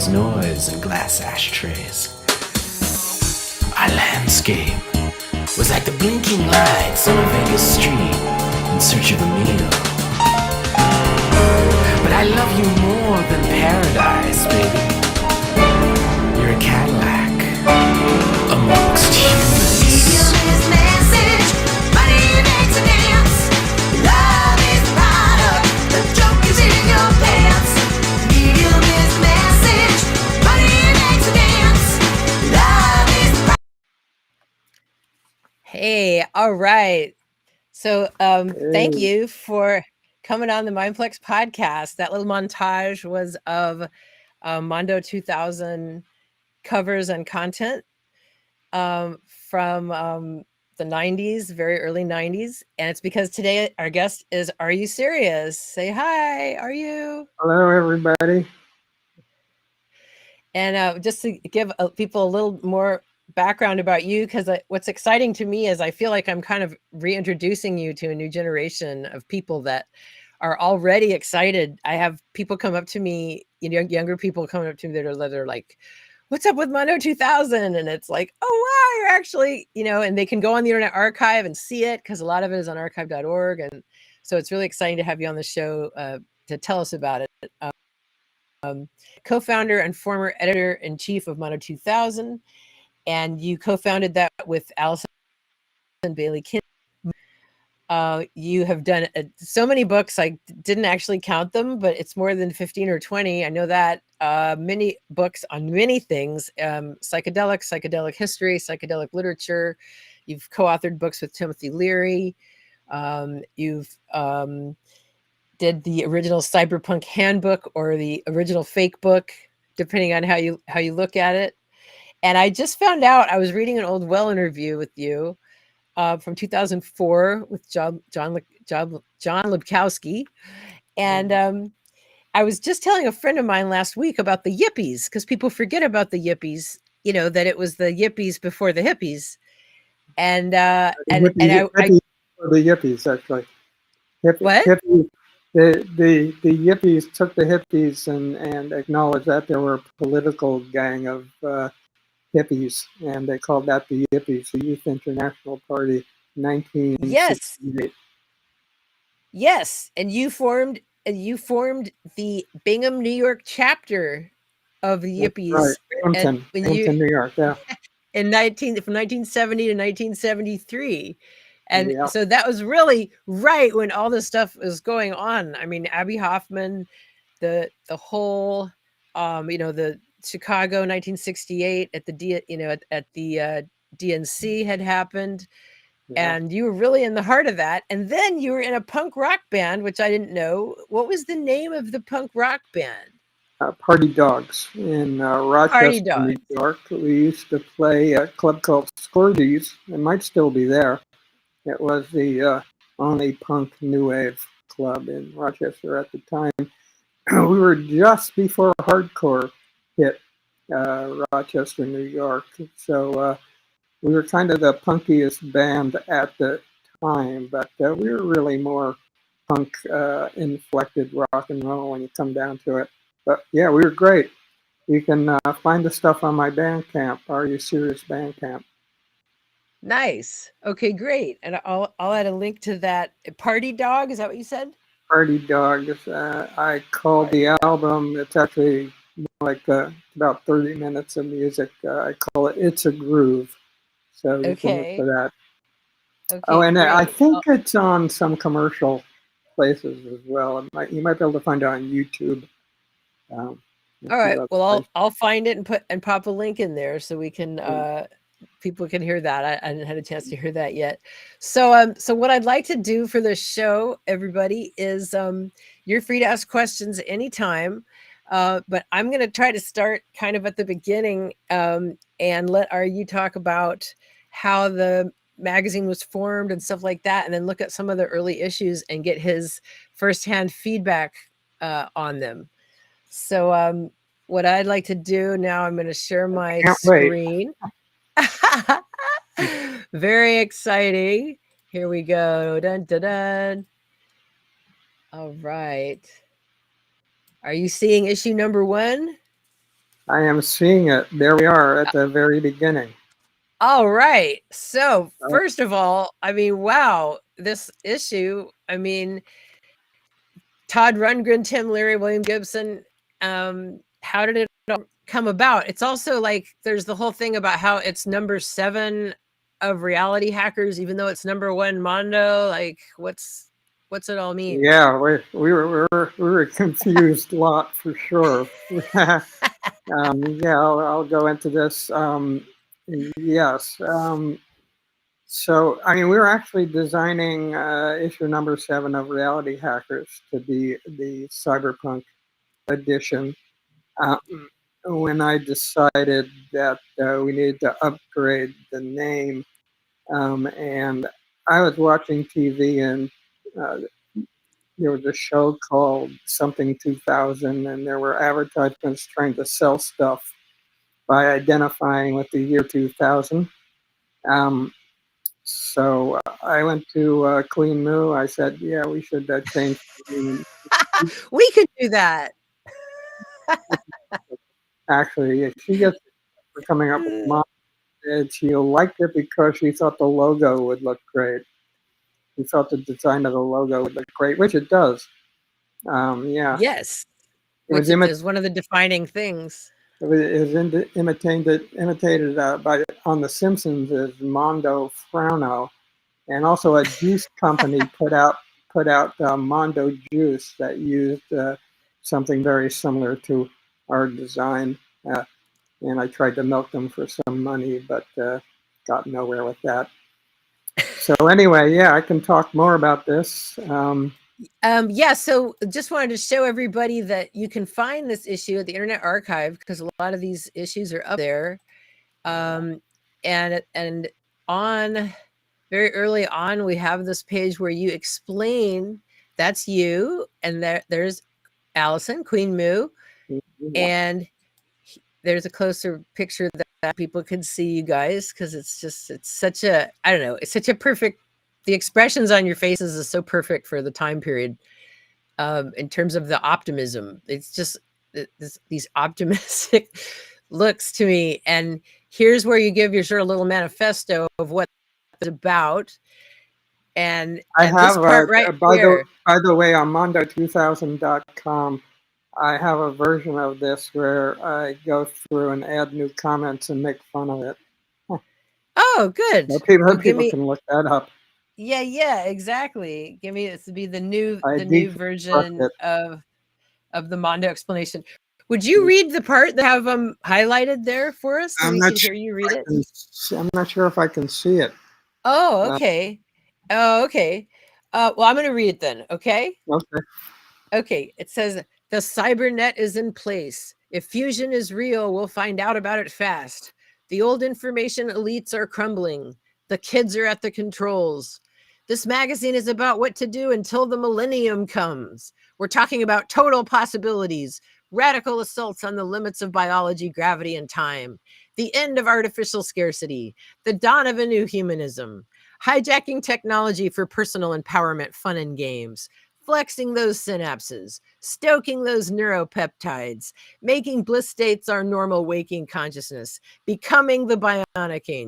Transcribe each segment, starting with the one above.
was noise and glass ashtrays. Our landscape was like the blinking lights on a Vegas street in search of a meal. But I love you more than paradise, baby. You're a Cadillac amongst humans. Medium is message, money makes a dance. Love is product, the joke is in your pants. Medium is message, money makes a dance. Love is Hey, all right. So thank you for coming on the Mindplex podcast. That little montage was of Mondo 2000 covers and content from the 90s, very early 90s. And it's because today our guest is RU Sirius. Say hi, RU. Hello, everybody. And just to give people a little more background about you, because what's exciting to me is I feel like I'm kind of reintroducing you to a new generation of people that are already excited. I have people come up to me, younger people coming up to me that are like, what's up with Mondo 2000? And it's like, oh, wow, you're actually, and they can go on the Internet Archive and see it because a lot of it is on archive.org. And so it's really exciting to have you on the show to tell us about it. Co-founder and former editor-in-chief of Mondo 2000. And you co-founded that with Allison Bailey Kin. You have done so many books. I didn't actually count them, but it's more than 15 or 20. I know that. Many books on many things, psychedelic history, psychedelic literature. You've co-authored books with Timothy Leary. You've did the original Cyberpunk handbook or the original fake book, depending on how you look at it. And I just found out, I was reading an old Well interview with you from 2004 with John Lubkowski. And I was just telling a friend of mine last week about the Yippies, because people forget about the Yippies, that it was the Yippies before the hippies. And the Yippies, actually. What? The Yippies took the hippies and acknowledged that there were a political gang of hippies, and they called that the Yippies, the Youth International Party, 1968. Yes, and you formed the Bingham, New York chapter of the Yippies. Right, Binghamton, New York, yeah. From 1970 to 1973. And so that was really right when all this stuff was going on. I mean, Abby Hoffman, the whole, the Chicago 1968 at the DNC had happened. Yeah. And you were really in the heart of that. And then you were in a punk rock band, which I didn't know. What was the name of the punk rock band? Party Dogs in Rochester, New York. We used to play a club called Scordies. It might still be there. It was the only punk new wave club in Rochester at the time. We were just before hardcore hit Rochester, New York. So we were kind of the punkiest band at the time, but we were really more punk inflected rock and roll when you come down to it. But yeah, we were great. You can find the stuff on my Bandcamp, RU Sirius Bandcamp. Nice. Okay, great. And I'll add a link to that. Party Dog, is that what you said? Party Dog. I called the album. It's actually like about 30 minutes of music. I call it It's a Groove. So you can look for that. Okay, and great. I think it's on some commercial places as well. You might be able to find it on YouTube. All right. Well, I'll find it and pop a link in there so we can people can hear that. I hadn't had a chance to hear that yet. So what I'd like to do for the show, everybody, is you're free to ask questions anytime. But I'm going to try to start kind of at the beginning and let RU talk about how the magazine was formed and stuff like that, and then look at some of the early issues and get his firsthand feedback on them. So what I'd like to do now, I'm going to share my screen. Very exciting. Here we go. Dun, dun, dun. All right. Are you seeing issue number 1? I am seeing it. There we are at the very beginning. All right. So first of all, I mean, wow, this issue. I mean, Todd Rundgren, Tim Leary, William Gibson. How did it come about? It's also like there's the whole thing about how it's number 7 of reality hackers, even though it's number 1 Mondo. Like, what's it all mean? Yeah, we were confused a lot for sure. Yeah, I'll go into this. Yes. So, I mean, we were actually designing issue number 7 of Reality Hackers to be the Cyberpunk edition. When I decided that we needed to upgrade the name, and I was watching TV, and there was a show called something 2000, and there were advertisements trying to sell stuff by identifying with the year 2000. So I went to Queen Moo. I said, yeah, we should change the name. We could do that. Actually, she gets for coming up with mom. She liked it because she thought the logo would look great. She thought the design of the logo would look great, which it does. Yeah. Yes. Which is one of the defining things. It was imitated by on The Simpsons as Mondo Frowno, and also a juice company put out Mondo Juice that used something very similar to our design. And I tried to milk them for some money, but got nowhere with that. So anyway, yeah, I can talk more about this. Yeah, so just wanted to show everybody that you can find this issue at the Internet Archive, because a lot of these issues are up there. And on very early on, we have this page where you explain that's you, and there's Allison, Queen Moo, and there's a closer picture that people can see you guys, because it's such a, I don't know, it's such a perfect, the expressions on your faces is so perfect for the time period. In terms of the optimism, it's just these optimistic looks to me. And here's where you give your sort of little manifesto of what it's about. And I have this part right by here. By the way, on Mondo2000.com, I have a version of this where I go through and add new comments and make fun of it. Oh, good. So people can look that up. Yeah, exactly. Give me this to be the new version of the Mondo explanation. Would you read the part that have them highlighted there for us so we can hear you read it? I'm not sure if I can see it. Oh, okay. Well, I'm going to read it then. Okay. Okay. It says the cybernet is in place. If fusion is real, we'll find out about it fast. The old information elites are crumbling. The kids are at the controls. This magazine is about what to do until the millennium comes. We're talking about total possibilities, radical assaults on the limits of biology, gravity, and time, the end of artificial scarcity, the dawn of a new humanism, hijacking technology for personal empowerment, fun, and games, flexing those synapses, stoking those neuropeptides, making bliss states our normal waking consciousness, becoming the bionic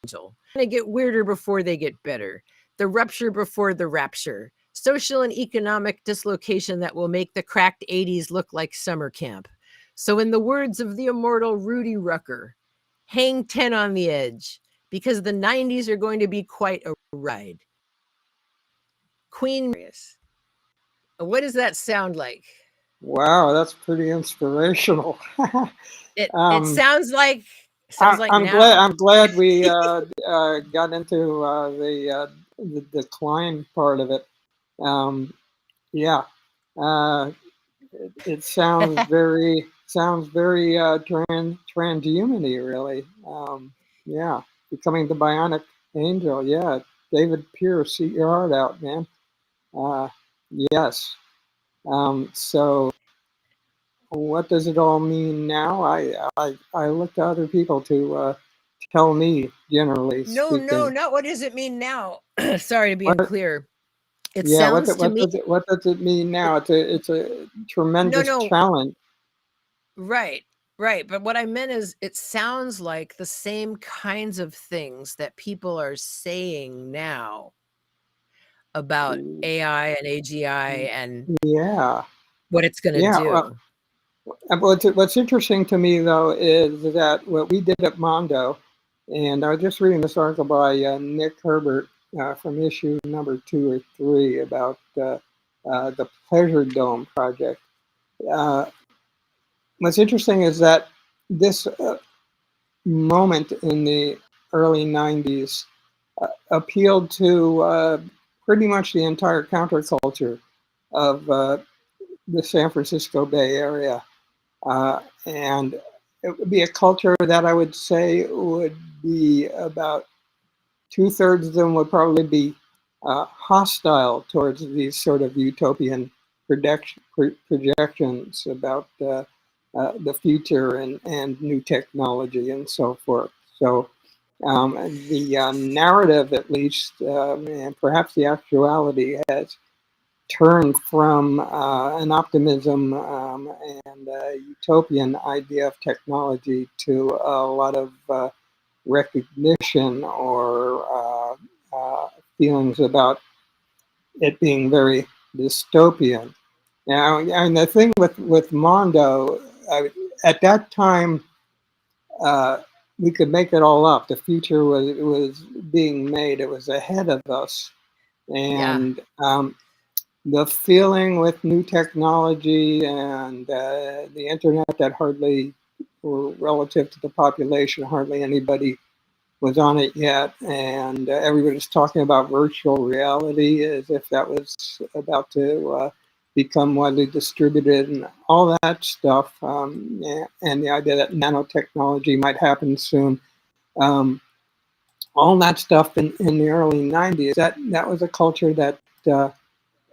angel. They get weirder before they get better. The rupture before the rapture. Social and economic dislocation that will make the cracked 80s look like summer camp. So in the words of the immortal Rudy Rucker, hang 10 on the edge, because the 90s are going to be quite a ride. Queen Sirius. What does that sound like? Wow, that's pretty inspirational. It sounds like I'm glad we got into the decline part of it. It sounds very transhumany, really. Becoming the bionic angel. Yeah, David Pierce, eat your heart out, man. Yes. So what does it all mean now? I look to other people to tell me, generally speaking. No, not what does it mean now? Sorry to be unclear. It sounds what does it mean now? It's a tremendous challenge. Right. Right, but what I meant is it sounds like the same kinds of things that people are saying now about AI and AGI and Yeah, what it's going to yeah. do. What's interesting to me though is that what we did at Mondo, and I was just reading this article by Nick Herbert from issue number 2 or 3 about the Pleasure Dome project. Uh, what's interesting is that this moment in the early 90s appealed to pretty much the entire counterculture of the San Francisco Bay Area. And it would be a culture that I would say would be about 2/3 of them would probably be hostile towards these sort of utopian projections about the future and new technology and so forth. So the narrative, at least, and perhaps the actuality, has turned from an optimism and utopian idea of technology to a lot of recognition or feelings about it being very dystopian. Now, and the thing with Mondo, at that time, we could make it all up. The future was being made. It was ahead of us, and the feeling with new technology and the internet that hardly, relative to the population, hardly anybody was on it yet, and everybody's talking about virtual reality as if that was about to become widely distributed and all that stuff, and the idea that nanotechnology might happen soon. All that stuff in the early 90s, that was a culture that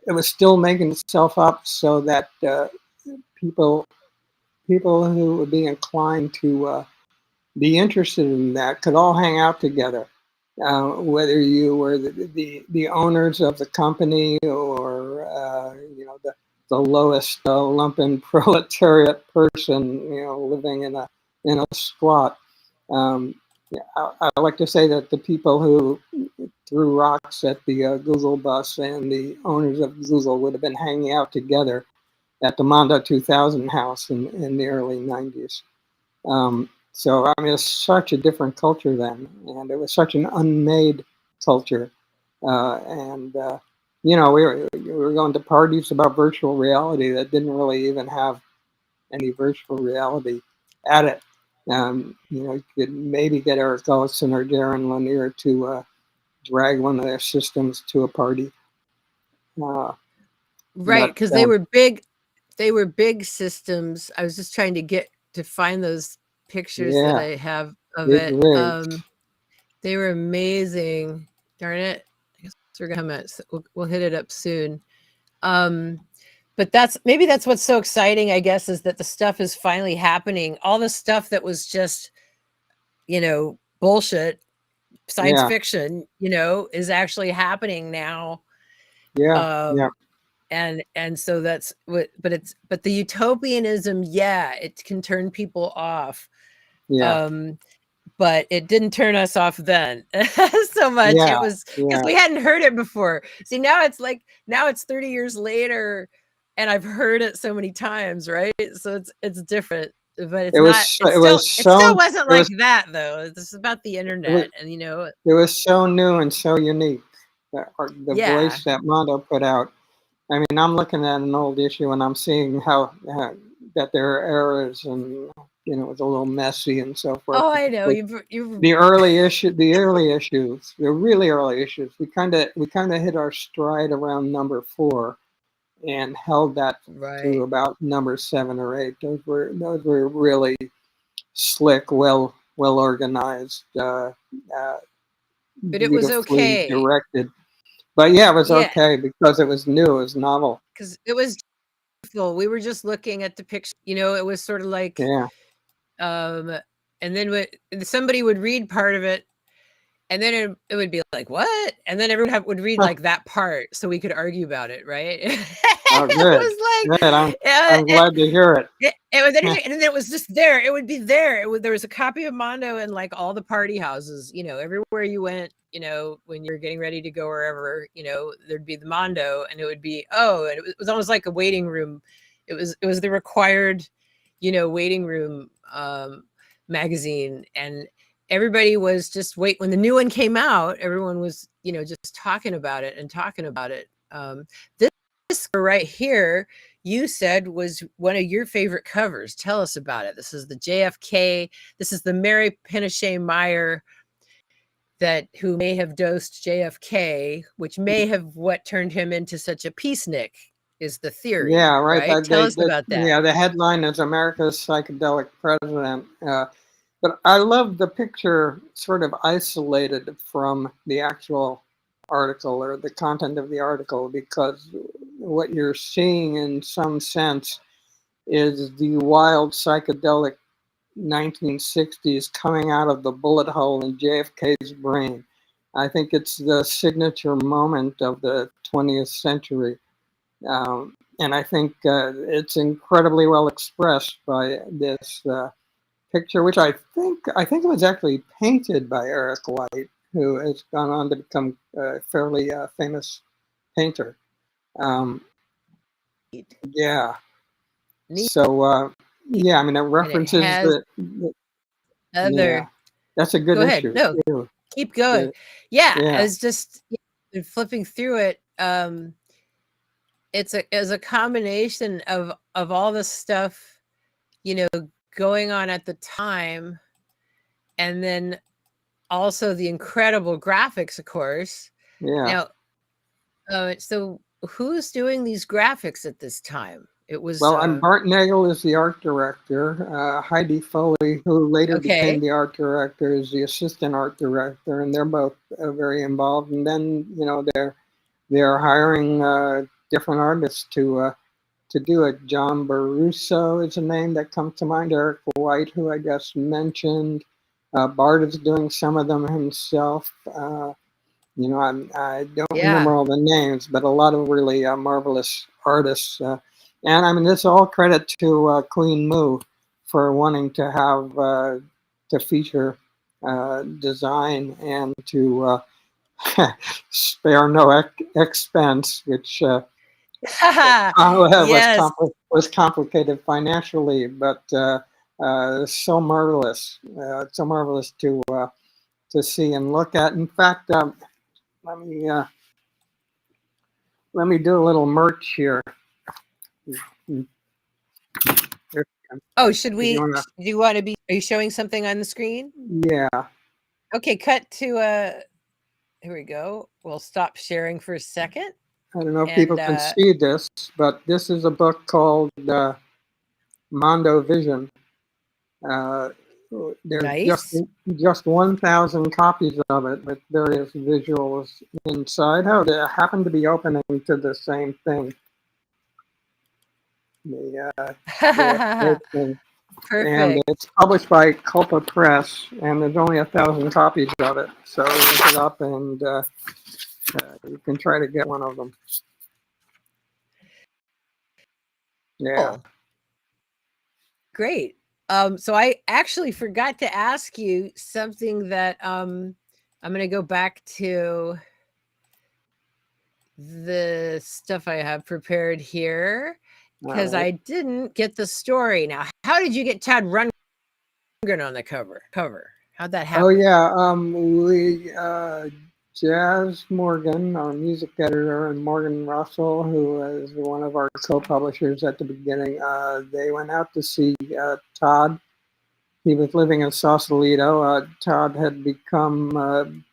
it was still making itself up so that people who would be inclined to be interested in that could all hang out together, whether you were the owners of the company or the lowest lumpen proletariat person, living in a squat. I like to say that the people who threw rocks at the Google bus and the owners of Google would have been hanging out together at the Mondo 2000 house in the early 90s. So, I mean, it's such a different culture then, and it was such an unmade culture. We were going to parties about virtual reality that didn't really even have any virtual reality at it. You could maybe get Eric Ellison or Darren Lanier to drag one of their systems to a party. Right, because they were big. They were big systems. I was just trying to find those pictures that I have of it. They were amazing. Darn it! I guess we're gonna come at. We'll hit it up soon. But that's what's so exciting, I guess, is that the stuff is finally happening. All the stuff that was just, bullshit, science fiction, is actually happening now. And so that's what, but the utopianism, it can turn people off. But it didn't turn us off then so much. It was because we hadn't heard it before. See, now it's 30 years later and I've heard it so many times, right? So it's different, but it still wasn't like that though. It's about the internet and it was so new and so unique. The voice that Mondo put out. I mean, I'm looking at an old issue and I'm seeing how that there are errors and it's a little messy and so forth. Oh, I know. The really early issues, the really early issues. We kind of hit our stride around number 4, and held that to about number 7 or 8. Those were really slick, well organized, but it was okay. Directed. But it was okay because it was new, it was novel. Because it was beautiful. We were just looking at the picture. It was sort of like and then somebody would read part of it, and then it would be like, what? And then everyone would read like that part so we could argue about it, right? Oh, It good. was like, Good. I'm glad to hear it. it was interesting, and then it was just there. It would be there. There was a copy of Mondo in like all the party houses. Everywhere you went. When you're getting ready to go wherever, there'd be the Mondo, and it would be and it was almost like a waiting room. It was the required, waiting room magazine, and everybody was just when the new one came out, everyone was just talking about it. This right here, you said was one of your favorite covers. Tell us about it. This is the JFK. This is the Mary Pinochet Meyer who may have dosed JFK, which may have what turned him into such a peacenik, is the theory. Yeah, right. Tell us about that. Yeah, the headline is America's Psychedelic President. But I love the picture sort of isolated from the actual article or the content of the article, because what you're seeing in some sense is the wild psychedelic 1960s coming out of the bullet hole in JFK's brain. I think it's the signature moment of the 20th century. And I think it's incredibly well expressed by this picture, which I think it was actually painted by Eric White, who has gone on to become a fairly famous painter. Yeah. Neat. So yeah, I mean, it references other. Yeah, that's a good Go ahead. issue. No, too. keep going. Yeah, Yeah. I was just flipping through it. It's a combination of all the stuff, going on at the time, and then also the incredible graphics, of course. Yeah. Now, so who's doing these graphics at this time? It was and Bart Nagel is the art director. Heidi Foley, who later became the art director, is the assistant art director, and they're both very involved. And then they're hiring different artists to do it. John Baruso is a name that comes to mind. Eric White, who I just mentioned. Bart is doing some of them himself. I don't remember all the names, but a lot of really marvelous artists. And I mean, this is all credit to Queen Moo for wanting to have to feature design and to spare no expense, which was complicated financially, but so marvelous to see and look at. In fact, let me do a little merch here. Should we? Do you want to be? Are you showing something on the screen? Yeah. Okay, cut to here we go. We'll stop sharing for a second. I don't know if people can see this, but this is a book called Mondo Vision. There's just 1,000 copies of it with various visuals inside. Oh, they happen to be opening to the same thing. Perfect. And it's published by Culpa Press, and there's only 1,000 copies of it. So look it up, and you can try to get one of them. Yeah. Cool. Great. So I actually forgot to ask you something that I'm going to go back to the stuff I have prepared here, because I didn't get the story. Now, how did you get Todd Rundgren on the cover? How'd that happen? Oh yeah, Jazz Morgan, our music editor, and Morgan Russell, who is one of our co-publishers at the beginning, they went out to see Todd. He was living in Sausalito. Todd had become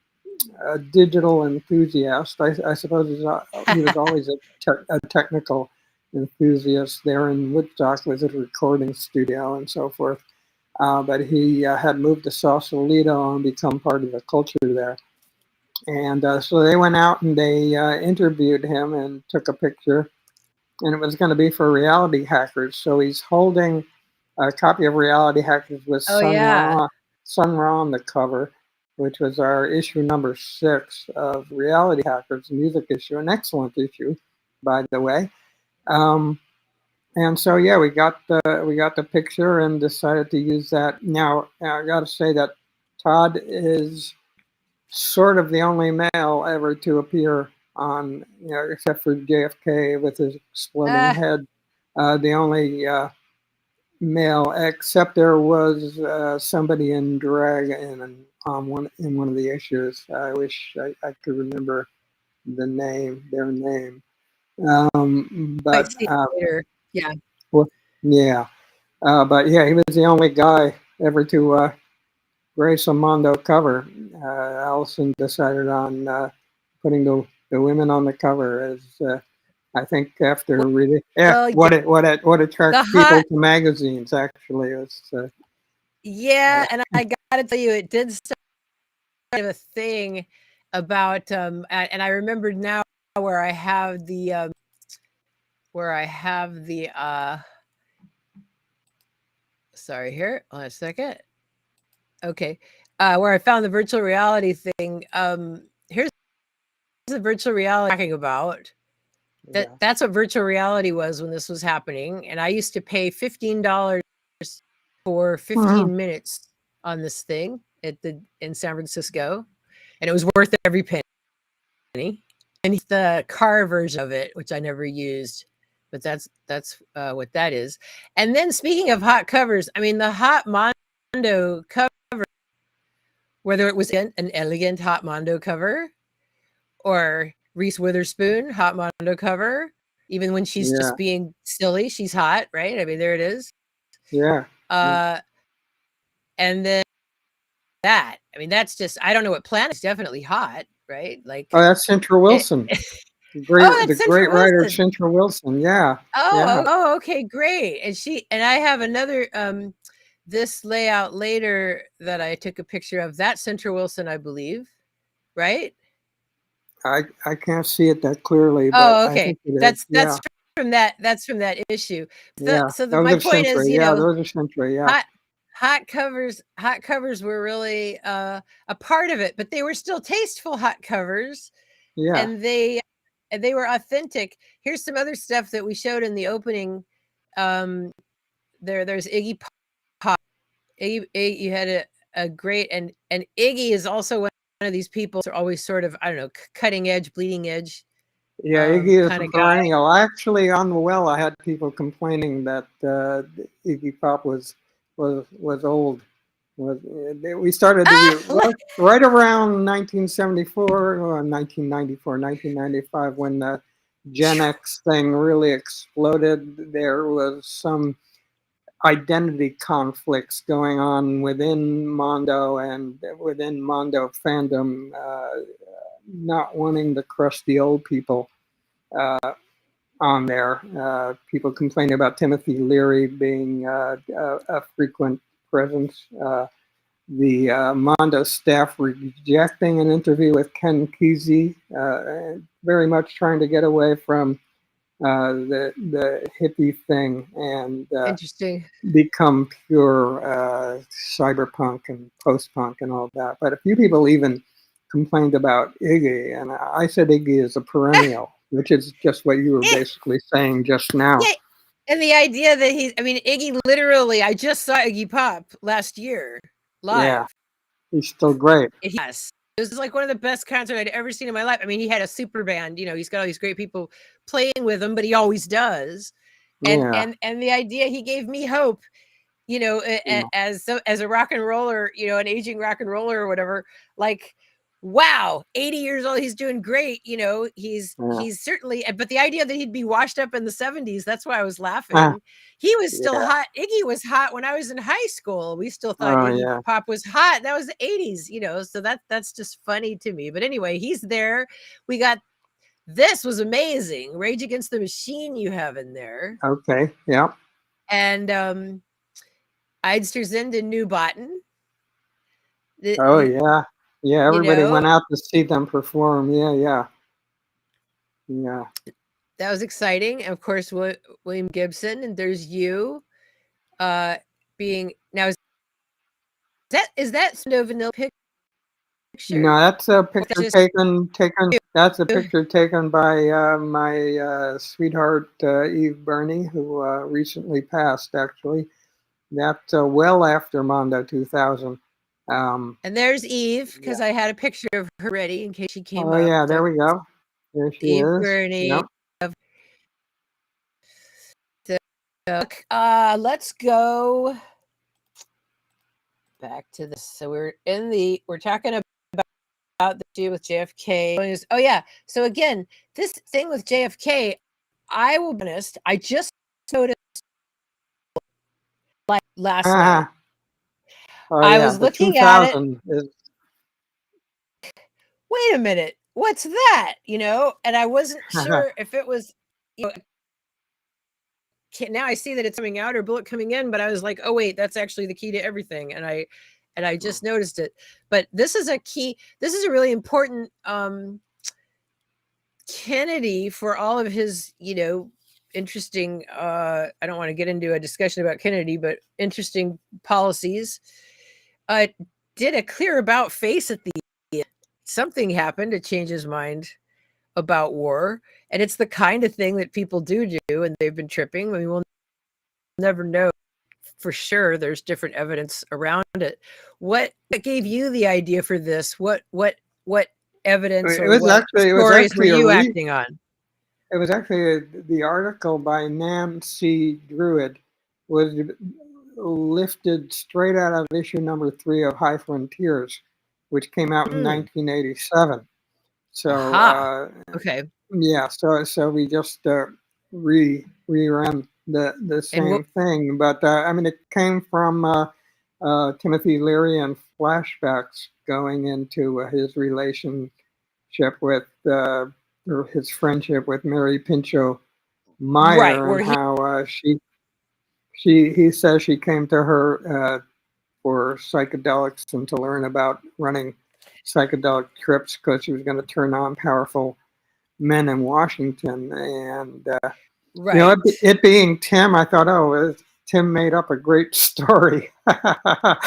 a digital enthusiast. I suppose he was always a technical enthusiast. There in Woodstock was a recording studio and so forth. But he had moved to Sausalito and become part of the culture there. And so they went out and they interviewed him and took a picture. And it was going to be for Reality Hackers. So he's holding a copy of Reality Hackers with Sun Ra on the cover, which was our issue number 6 of Reality Hackers, music issue, an excellent issue, by the way. And so yeah, we got the picture and decided to use that. Now I got to say that Todd is sort of the only male ever to appear on, except for JFK with his exploding head. The only male, except there was somebody in drag in one of the issues. I wish I could remember their name. I But see later. Yeah. well, yeah, but yeah, he was the only guy ever to grace a Mondo cover. Allison decided on putting the women on the cover as I think after reading, Well, what attracts the people hot, to magazines actually is yeah, and I gotta tell you, it did start a thing about and I remembered now where I have the sorry, here, hold on a second. Okay. Where I found the virtual reality thing. Here's the virtual reality talking about. That's what virtual reality was when this was happening. And I used to pay $15 for 15 minutes on this thing in San Francisco. And it was worth every penny. And the car version of it, which I never used, but that's what that is. And then speaking of hot covers, I mean the hot Mondo cover, whether it was an elegant hot Mondo cover or Reese Witherspoon hot Mondo cover, even when she's just being silly, she's hot, right? I mean, there it is. Yeah. And then that, I mean, that's just, I don't know what planet is definitely hot, right? Like, oh, that's Centra Wilson. The great writer Centra Wilson. Yeah. Oh, okay, great. And I have another this layout later that I took a picture of. That's Centra Wilson, I believe, right? I can't see it that clearly, but oh, okay. I think it That's is. that's from that issue. My point is, those are Centra, yeah. Hot covers were really a part of it, but they were still tasteful hot covers. Yeah. And they were authentic. Here's some other stuff that we showed in the opening. There's Iggy Pop. You had a great, and Iggy is also one of these people who are always sort of, I don't know, cutting edge, bleeding edge. Yeah, Iggy is a perennial. Actually, on the well, I had people complaining that Iggy Pop was old. We started right around 1974 or 1994, 1995 when the Gen X thing really exploded. There was some identity conflicts going on within Mondo and within Mondo fandom, not wanting to crush the old people on there. People complaining about Timothy Leary being a frequent presence. The Mondo staff rejecting an interview with Ken Kesey, very much trying to get away from the hippie thing and become pure cyberpunk and post-punk and all that. But a few people even complained about Iggy, and I said Iggy is a perennial, which is just what you were basically saying just now. Yeah. And the idea that Iggy literally, I just saw Iggy Pop last year live. Yeah, he's still great. Yes. It was like one of the best concerts I'd ever seen in my life. I mean, he had a super band, he's got all these great people playing with him, but he always does. And the idea, he gave me hope, as a rock and roller, an aging rock and roller or whatever, like, wow, 80 years old, he's doing great. He's certainly, but the idea that he'd be washed up in the 70s, that's why I was laughing. He was still hot. Iggy was hot when I was in high school. We still thought Iggy Pop was hot. That was the 80s, so that's just funny to me. But anyway, he's there. This was amazing. Rage Against the Machine you have in there. Okay, yeah. And Eidster's and New Botten. Yeah, everybody went out to see them perform. Yeah. That was exciting. And of course, William Gibson, and there's you being now. Is that Snow Vanilla No, that's a picture taken. That's a picture taken by my sweetheart Eve Burney, who recently passed. Actually, that's well after Mondo 2000. And there's Eve, because I had a picture of her ready in case she came up. Oh yeah, there we go. There she Eve is. Burney. Yep. Let's go back to this. So we're talking about the issue with JFK. Oh yeah. So again, this thing with JFK, I will be honest, I just noticed like last night. I was looking at it. Wait a minute, what's that? And I wasn't sure if it was, now I see that it's coming out or bullet coming in, but I was like, oh wait, that's actually the key to everything. And I just noticed it. But this is a really important Kennedy for all of his, interesting, I don't want to get into a discussion about Kennedy, but interesting policies. Did a clear about face at the end. Something happened to change his mind about war. And it's the kind of thing that people do, and they've been tripping. I mean, we'll never know for sure. There's different evidence around it. What gave you the idea for this? What evidence or what stories were you acting on? It was actually the article by Nancy Druid was lifted straight out of issue number 3 of High Frontiers, which came out in 1987. So okay, yeah, so we just rerun the same thing, but I mean, it came from Timothy Leary and flashbacks going into his relationship with or his friendship with Mary Pinchot Meyer, and how he says she came to her for psychedelics and to learn about running psychedelic trips because she was going to turn on powerful men in Washington. And it being Tim, I thought, Tim made up a great story. But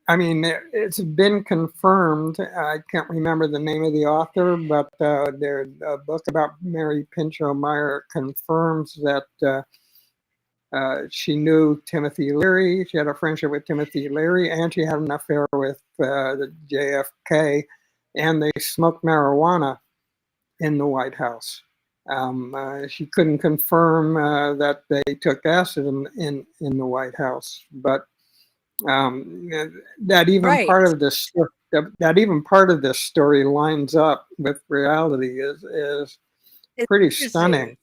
I mean, it's been confirmed. I can't remember the name of the author, but their book about Mary Pinchot Meyer confirms that she knew Timothy Leary. She had a friendship with Timothy Leary, and she had an affair with the JFK, and they smoked marijuana in the White House. She couldn't confirm that they took acid in the White House, but that even part of this story lines up with reality is pretty stunning.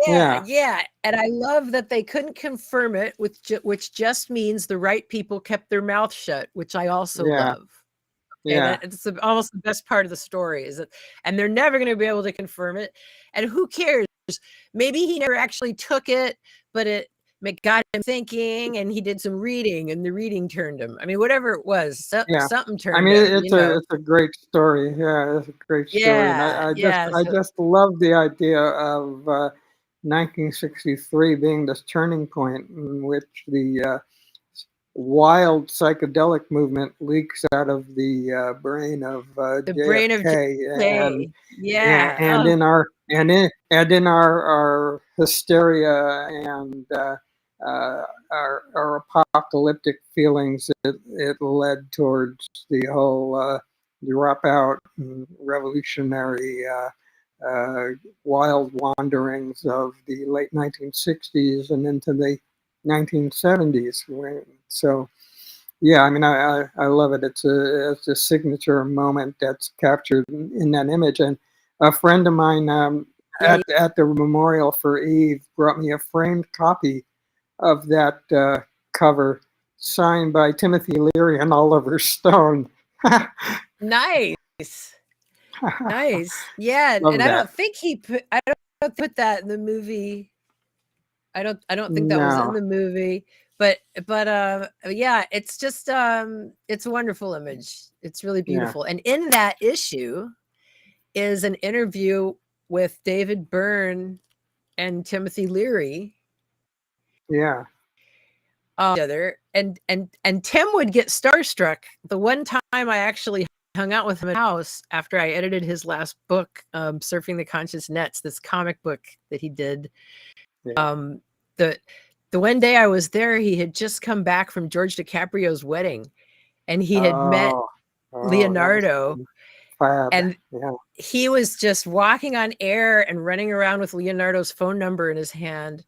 Yeah. And I love that they couldn't confirm it, which just means the right people kept their mouth shut, which I also love. Yeah, it's almost the best part of the story is that, and they're never going to be able to confirm it. And who cares? Maybe he never actually took it, but it got him thinking, and he did some reading, and the reading turned him. I mean, whatever it was, something turned him. I mean, it's a great story. Yeah, it's a great story. And I just love the idea of 1963 being this turning point in which the wild psychedelic movement leaks out of the brain of JFK. And in our hysteria and our apocalyptic feelings, it led towards the whole dropout and revolutionary wild wanderings of the late 1960s and into the 1970s. So, yeah, I mean, I love it. It's a signature moment that's captured in that image. And a friend of mine at the memorial for Eve brought me a framed copy of that cover, signed by Timothy Leary and Oliver Stone. Nice. Yeah, and I don't think I don't put that in the movie. I don't think that was in the movie, but yeah, it's just it's a wonderful image. It's really beautiful. And in that issue is an interview with David Byrne and Timothy Leary. Yeah. Other, and Tim would get starstruck. The one time I actually hung out with him at the house after I edited his last book, Surfing the Conscious Nets, this comic book that he did. Yeah. The one day I was there, he had just come back from George DiCaprio's wedding, and he had met Leonardo, and he was just walking on air and running around with Leonardo's phone number in his hand,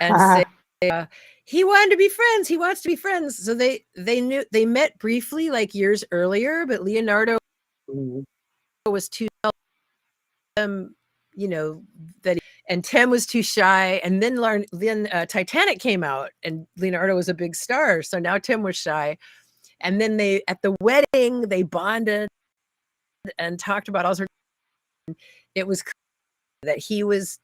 and saying, he wanted to be friends. He wants to be friends. So they knew, they met briefly like years earlier, but Leonardo was too, you know, and Tim was too shy. And then Titanic came out, and Leonardo was a big star. So now Tim was shy. And then at the wedding, they bonded and talked about all sorts of, it was that he was,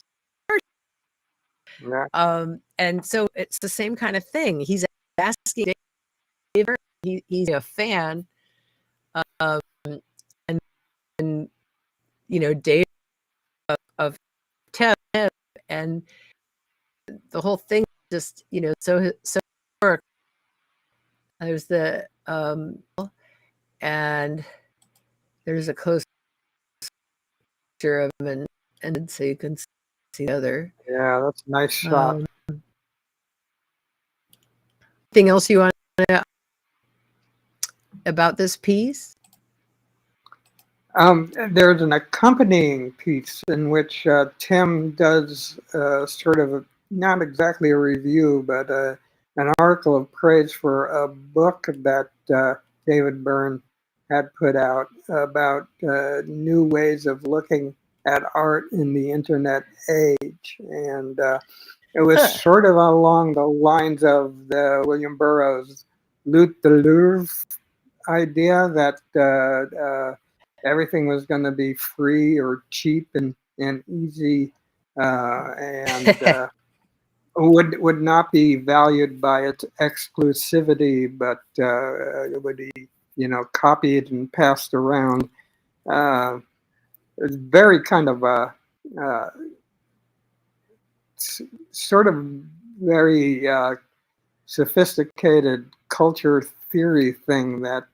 and so it's the same kind of thing. He's asking David, he's a fan, and you know, Dave of Tim, and the whole thing just, you know, so there's the and there's a close picture of him, and so you can see the other. Yeah, that's a nice shot. Anything else you want to know about this piece? There's an accompanying piece in which Tim does sort of not exactly a review, but an article of praise for a book that David Byrne had put out about new ways of looking at art in the internet age. And it was sort of along the lines of the William Burroughs Loot the Louvre idea that everything was going to be free or cheap and easy, and would not be valued by its exclusivity, but it would be, you know, copied and passed around. It's very kind of a sort of very sophisticated culture theory thing that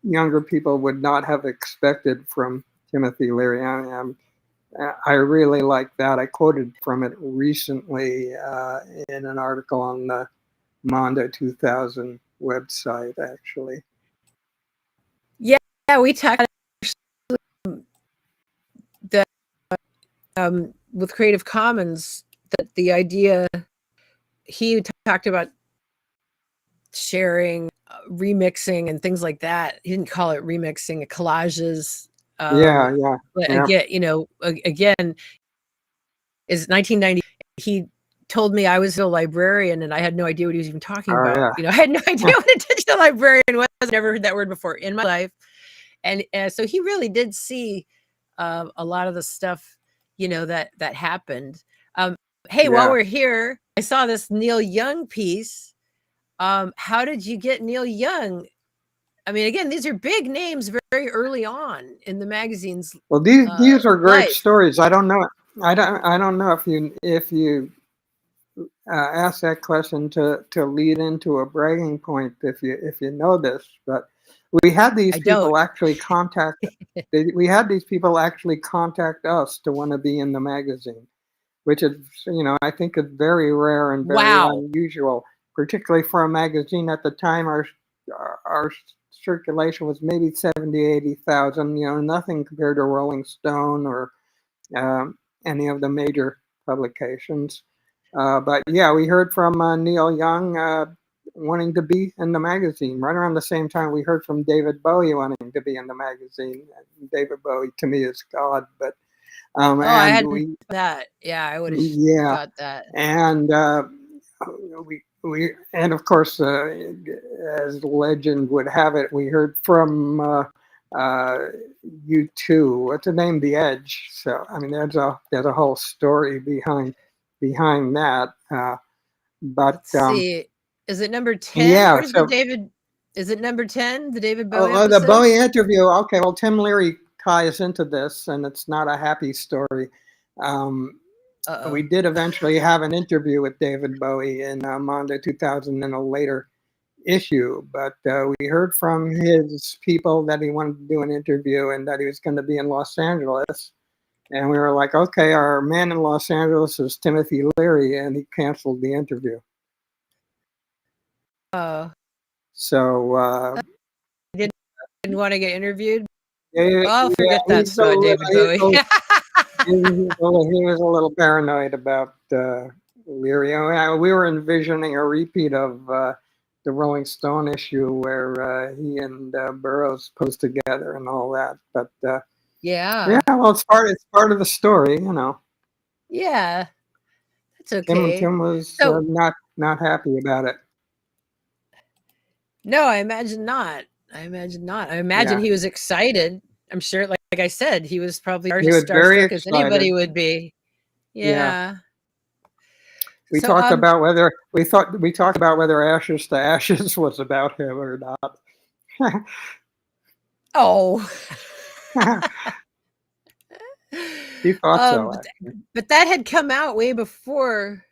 younger people would not have expected from Timothy Leary. I really like that. I quoted from it recently in an article on the Mondo 2000 website, actually. Yeah, we talked that with Creative Commons, that the idea, he talked about sharing, remixing and things like that. He didn't call it remixing, collages. But again, you know, again, is 1990. He told me I was a librarian and I had no idea what he was even talking about. Yeah. You know, I had no idea what a digital librarian was. Never heard that word before in my life. And so he really did see a lot of the stuff, you know, that happened. While we're here, I saw this Neil Young piece. How did you get Neil Young? I mean, again, these are big names very early on in the magazine's. Well, these are great stories. I don't know. I don't know if you ask that question to lead into a bragging point. If you know this, but we had these people actually contact. We had these people actually contact us to want to be in the magazine, which is, you know, I think is very rare and very unusual, particularly for a magazine at the time. Our circulation was maybe 70, 80,000, you know, nothing compared to Rolling Stone or any of the major publications. But yeah, we heard from Neil Young wanting to be in the magazine. Right around the same time, we heard from David Bowie wanting to be in the magazine. David Bowie, to me, is God, but I had that. Yeah, I would have got that. And and of course, as legend would have it, we heard from U2. What's the name? The Edge. So I mean, there's a whole story behind that. But let's see, is it number 10? Yeah. So David, is it number 10? The David Bowie. Oh, the Bowie interview. Okay. Well, Tim Leary ties into this, and it's not a happy story. We did eventually have an interview with David Bowie in Mondo 2000 in a later issue, but we heard from his people that he wanted to do an interview and that he was going to be in Los Angeles. And we were like, okay, our man in Los Angeles is Timothy Leary, and he canceled the interview. Oh. So didn't want to get interviewed? Yeah, I'll forget that about David Bowie. He was a little paranoid about Leary. We were envisioning a repeat of the Rolling Stone issue where he and Burroughs posed together and all that. But yeah, well, it's part of the story, you know. Yeah, that's okay. Tim was not happy about it. No, I imagine not. I imagine he was excited. I'm sure, like I said, he was probably starstruck as anybody would be. Yeah. We talked about whether Ashes to Ashes was about him or not. Oh. He thought so. But that had come out way before.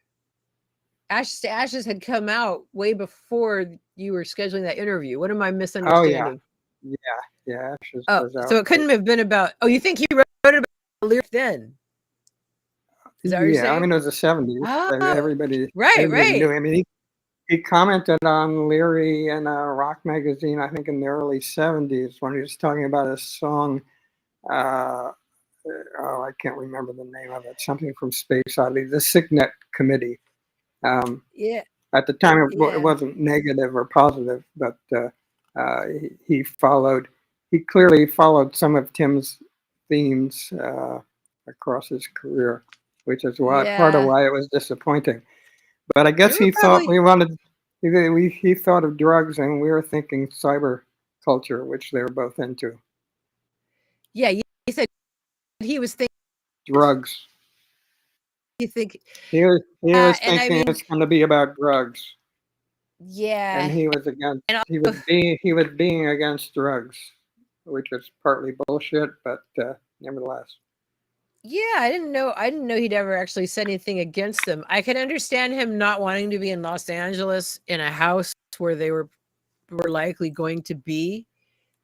Ashes to Ashes had come out way before you were scheduling that interview. What am I misunderstanding? Yeah. Ashes was out. So it couldn't have been about. Oh, you think he wrote about Leary then? Is that what you're saying? I mean, it was the 70s. Oh, everybody right. knew. I mean, he commented on Leary in a rock magazine, I think in the early 70s, when he was talking about a song. I can't remember the name of it. Something from Space Oddity, the Signet Committee. At the time, it wasn't negative or positive, but he clearly followed some of Tim's themes across his career, which is part of why it was disappointing. But I guess he thought he thought of drugs, and we were thinking cyberculture, which they were both into. Yeah, you said he was thinking drugs. You think he was thinking it's going to be about drugs? Yeah, and he was against. He was being against drugs, which was partly bullshit, but nevertheless. Yeah, I didn't know he'd ever actually said anything against them. I can understand him not wanting to be in Los Angeles in a house where they were likely going to be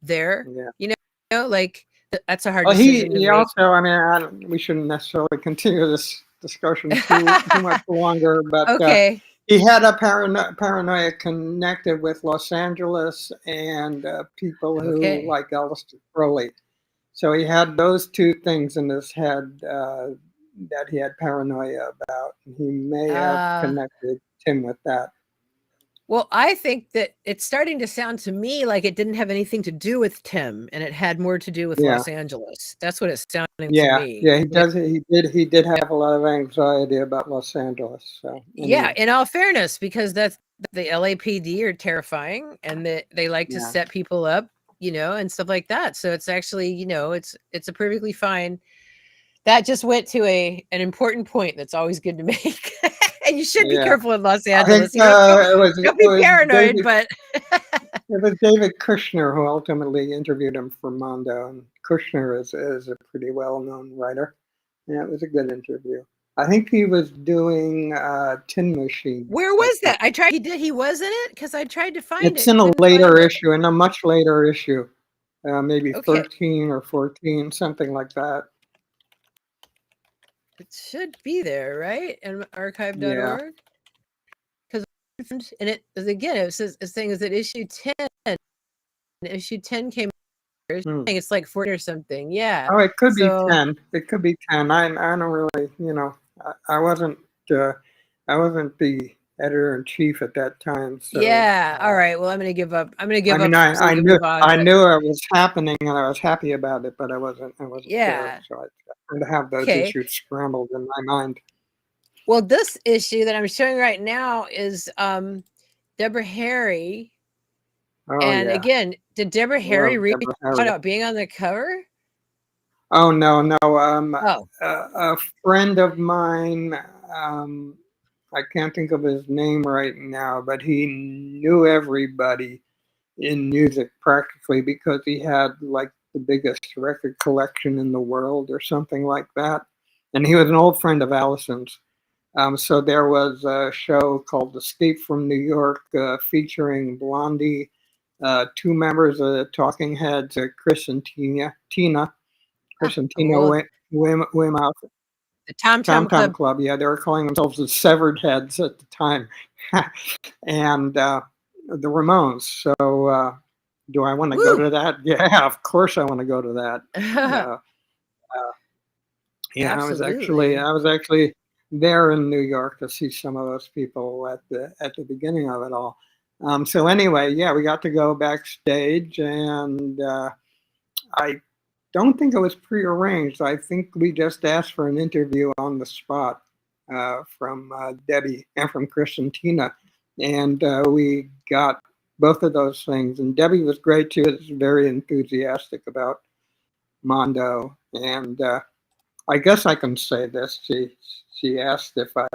there. Yeah. You know, like that's a hard decision. He also, I mean, we shouldn't necessarily continue this discussion too much longer, but okay. He had a paranoia connected with Los Angeles and people who like Elvis Crowley. So he had those two things in his head that he had paranoia about. He may have connected Tim with that. Well, I think that it's starting to sound to me like it didn't have anything to do with Tim, and it had more to do with Los Angeles. That's what it's sounding to me. Yeah, he does. He did have a lot of anxiety about Los Angeles. So anyway. Yeah, in all fairness, because that's the LAPD are terrifying, and they like to set people up, and stuff like that. So it's actually, it's a perfectly fine. That just went to an important point that's always good to make. And you should be careful in Los Angeles. Don't be paranoid, but it was David Kushner who ultimately interviewed him for Mondo, and Kushner is a pretty well-known writer. Yeah, it was a good interview. I think he was doing Tin Machine. Where was that? I tried. He was in it because I tried to find it. It's in a later issue, in a much later issue, maybe 13 or 14, something like that. It should be there, right? And archive.org. Because and it again, it says it's saying is that issue 10. Issue 10 came. It's like 40 or something. Yeah. Oh, it could be 10. It could be 10. I don't really, I wasn't the editor-in-chief at that time. So, yeah. All right. Well, I'm going to give up. I knew it was happening, and I was happy about it, but I wasn't. Yeah. There, so I to have those issues scrambled in my mind. Well, this issue that I'm showing right now is Deborah Harry. Again, did Deborah Harry reach out being on the cover? Oh no. A friend of mine, I can't think of his name right now, but he knew everybody in music practically because he had like the biggest record collection in the world or something like that. and he was an old friend of Allison's. So there was a show called Escape from New York featuring Blondie, two members of the Talking Heads, Chris and Tina. Chris and Tina Weymouth. The Tom Tom Club. Yeah, they were calling themselves the Severed Heads at the time. And the Ramones. So do I want to go to that? Yeah, of course I want to go to that. Yeah, absolutely. I was actually there in New York to see some of those people at the beginning of it all. So anyway, yeah, we got to go backstage, and I don't think it was prearranged. I think we just asked for an interview on the spot from Debbie and from Chris and Tina, and we got both of those things. And Debbie was great too. Was very enthusiastic about Mondo, and I guess I can say this. She asked if I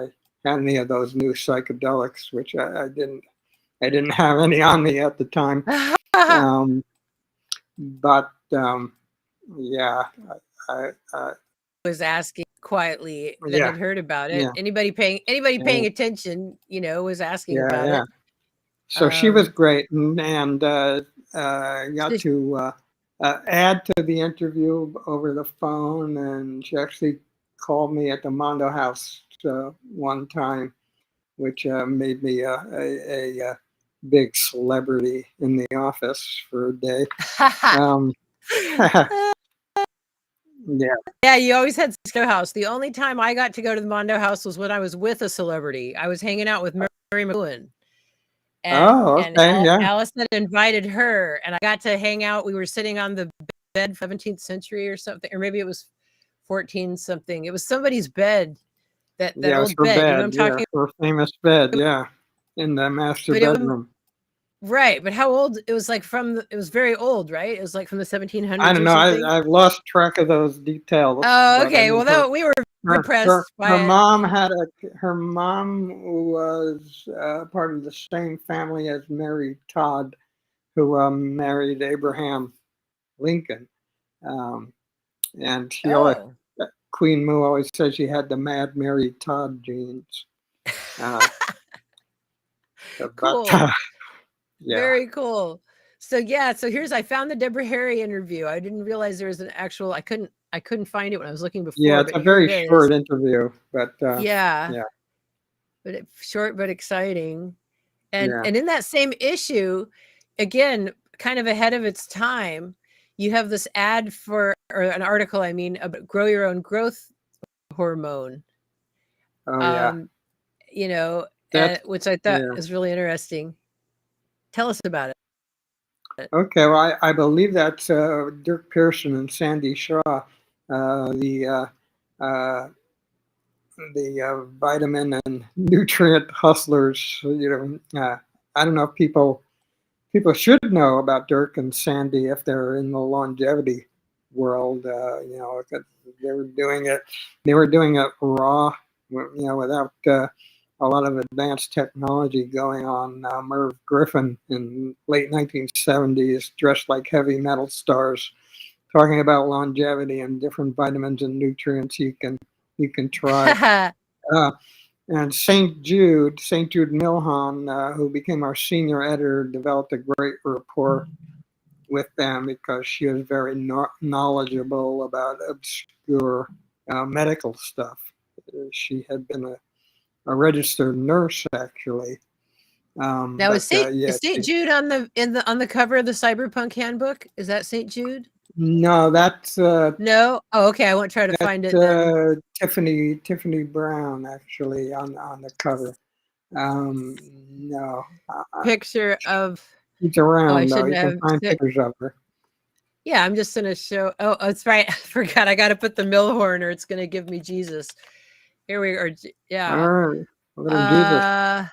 had any of those new psychedelics, which I didn't. I didn't have any on me at the time. But yeah, I was asking quietly that had heard about it. Anybody paying attention, was asking about it. So she was great, and got to add to the interview over the phone, and she actually called me at the Mondo house one time, which made me a big celebrity in the office for a day. Yeah, you always had Cisco House. The only time I got to go to the Mondo house was when I was with a celebrity. I was hanging out with Mary McLuhan. And Alice had invited her, and I got to hang out. We were sitting on the bed, 17th century or something, or maybe it was 14 something. It was somebody's bed. That old bed. You know what I'm talking about? Her famous bed, in the master bedroom. Right, but how old? It was like it was very old, right? It was like from the 1700s. I don't know. I've lost track of those details. Oh, okay. Well, we were impressed by her mom her mom was part of the same family as Mary Todd, who married Abraham Lincoln. And she Queen Moo always said she had the Mad Mary Todd genes. Cool. Very cool. So I found the Deborah Harry interview. I didn't realize there was an actual. I couldn't find it when I was looking before. Yeah, it's a very short interview, but but short but exciting. And in that same issue, again, kind of ahead of its time, you have this ad or an article, about grow your own growth hormone. Which I thought was really interesting. Tell us about it. Okay, well, I believe that's Dirk Pearson and Sandy Shaw, the vitamin and nutrient hustlers. I don't know if people should know about Dirk and Sandy if they're in the longevity world. They were doing it. They were doing it raw, without a lot of advanced technology going on. Merv Griffin in late 1970s, dressed like heavy metal stars, talking about longevity and different vitamins and nutrients you can try. And St. Jude Milhan, who became our senior editor, developed a great rapport with them because she was very knowledgeable about obscure medical stuff. She had been a registered nurse, actually. Now, is St. Jude on the cover of the Cyberpunk handbook? Is that St. Jude? No, that's no. Oh, okay. I won't try to find it. Tiffany Brown, actually, on the cover. No. Picture of. She's around, though. You can find pictures of her. Yeah, I'm just gonna show. Oh, that's right. I forgot. I got to put the Millhorn, or it's gonna give me Jesus. Here we are. Yeah. All right. A little Jesus.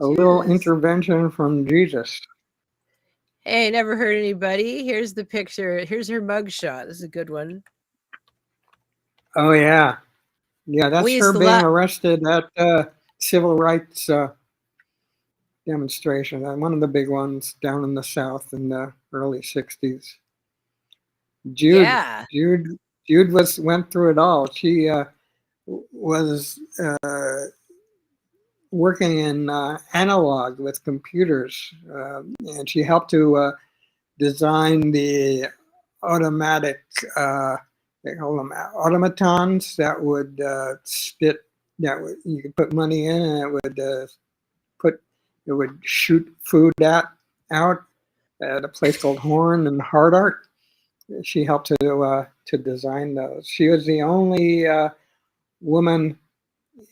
A little intervention from Jesus. Hey, never hurt anybody. Here's the picture. Here's her mugshot. This is a good one. Oh, yeah. Yeah, that's her being arrested at civil rights demonstration. One of the big ones down in the South in the early 60s. Jude Jude went through it all. She was working in analog with computers, and she helped to design the automatic, they call them automatons that would spit. You could put money in, and it would shoot food out at a place called Horn and Hard Art. She helped to design those. She was the only woman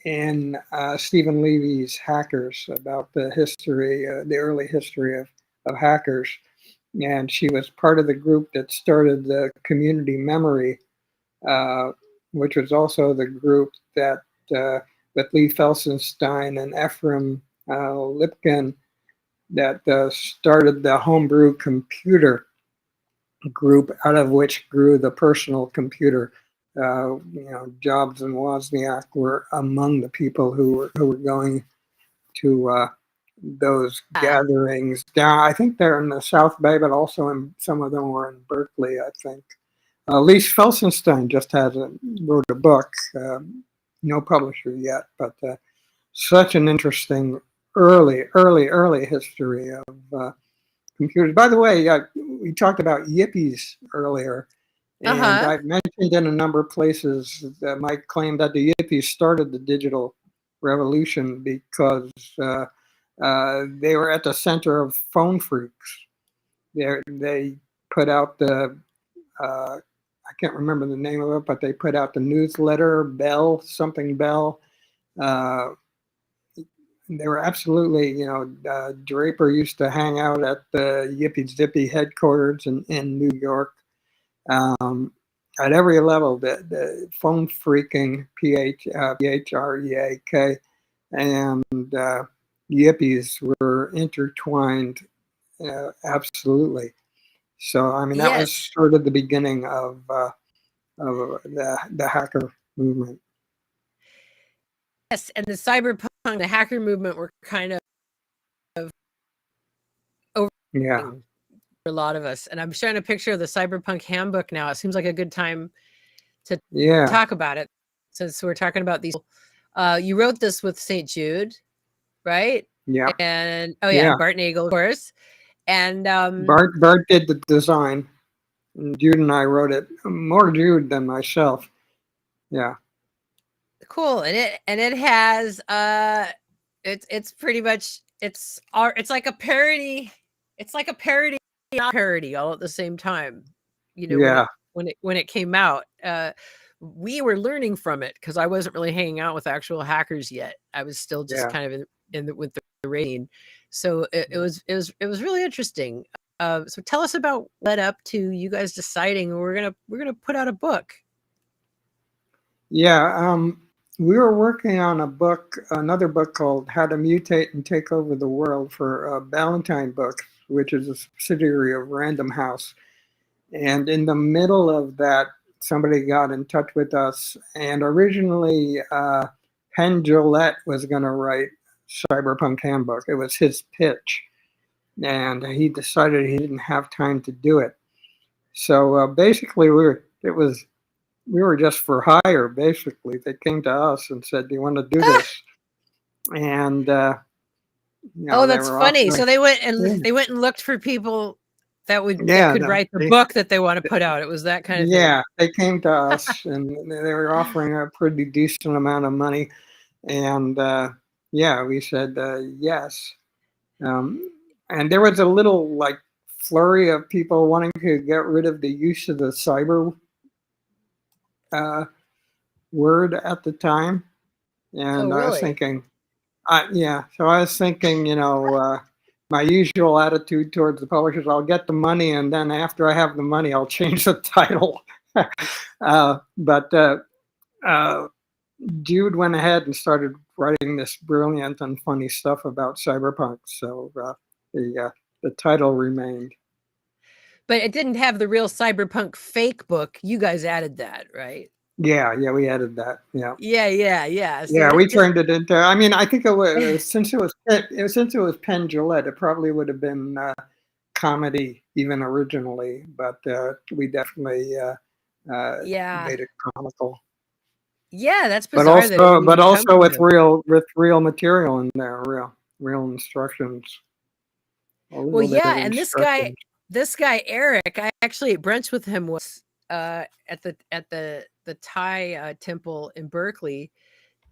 in Stephen Levy's Hackers, about the history, the early history of hackers. And she was part of the group that started the Community Memory, which was also the group that, with Lee Felsenstein and Ephraim Lipkin, that started the homebrew computer group, out of which grew the personal computer. Jobs and Wozniak were among the people who were going to those gatherings. I think they're in the South Bay, but also some of them were in Berkeley, I think. Lee Felsenstein just wrote a book, no publisher yet, but such an interesting early history of computers. By the way, we talked about yippies earlier, and I've mentioned in a number of places that Mike claimed that the yippies started the digital revolution because they were at the center of phone freaks. They put out the, I can't remember the name of it, but they put out the newsletter, Bell. They were absolutely, Draper used to hang out at the Yippee Zippy headquarters in New York. At every level, the phone freaking, PHREAK, and yippies were intertwined, absolutely. So, I mean, that was sort of the beginning of the hacker movement. Yes, and the cyberpunk, the hacker movement were kind of over for a lot of us. And I'm showing a picture of the Cyberpunk handbook now. It seems like a good time to talk about it, since we're talking about these. You wrote this with St. Jude, right? Yeah. And Bart Nagel, of course. And Bart did the design, and Jude and I wrote it. More Jude than myself. Yeah. Cool. And it has it's pretty much it's like a parody. It's like a parody all at the same time. When it came out. We were learning from it because I wasn't really hanging out with actual hackers yet. I was still just kind of with the rain. So it was really interesting. So tell us about what led up to you guys deciding we're gonna put out a book. Yeah, we were working on another book called How to Mutate and Take Over the World for Ballantine Books, which is a subsidiary of Random House. And in the middle of that, somebody got in touch with us, and originally Penn Jillette was going to write Cyberpunk Handbook. It was his pitch, and he decided he didn't have time to do it. So basically, we were just for hire. Basically, they came to us and said, "Do you want to do this?" And that's funny. So they went and looked for people that could write the book that they want to put out. It was that kind of thing. Yeah, they came to us and they were offering a pretty decent amount of money, and we said yes. And there was a little flurry of people wanting to get rid of the use of the cyber word at the time, and really? I was thinking, so I was thinking, my usual attitude towards the publishers, I'll get the money, and then after I have the money, I'll change the title. But Jude went ahead and started writing this brilliant and funny stuff about cyberpunk, so the title remained. But it didn't have the real cyberpunk fake book. You guys added that, right? Yeah, we added that. Yeah. So we turned it into. I mean, I think it was since it was Penn Jillette, it probably would have been comedy even originally, but we definitely Yeah. made it comical. Yeah, that's But bizarre that it would even come also from with him. real material in there, real instructions. Well, yeah, and Instructions. this guy Eric, I actually ate brunch with him was at the Thai temple in Berkeley.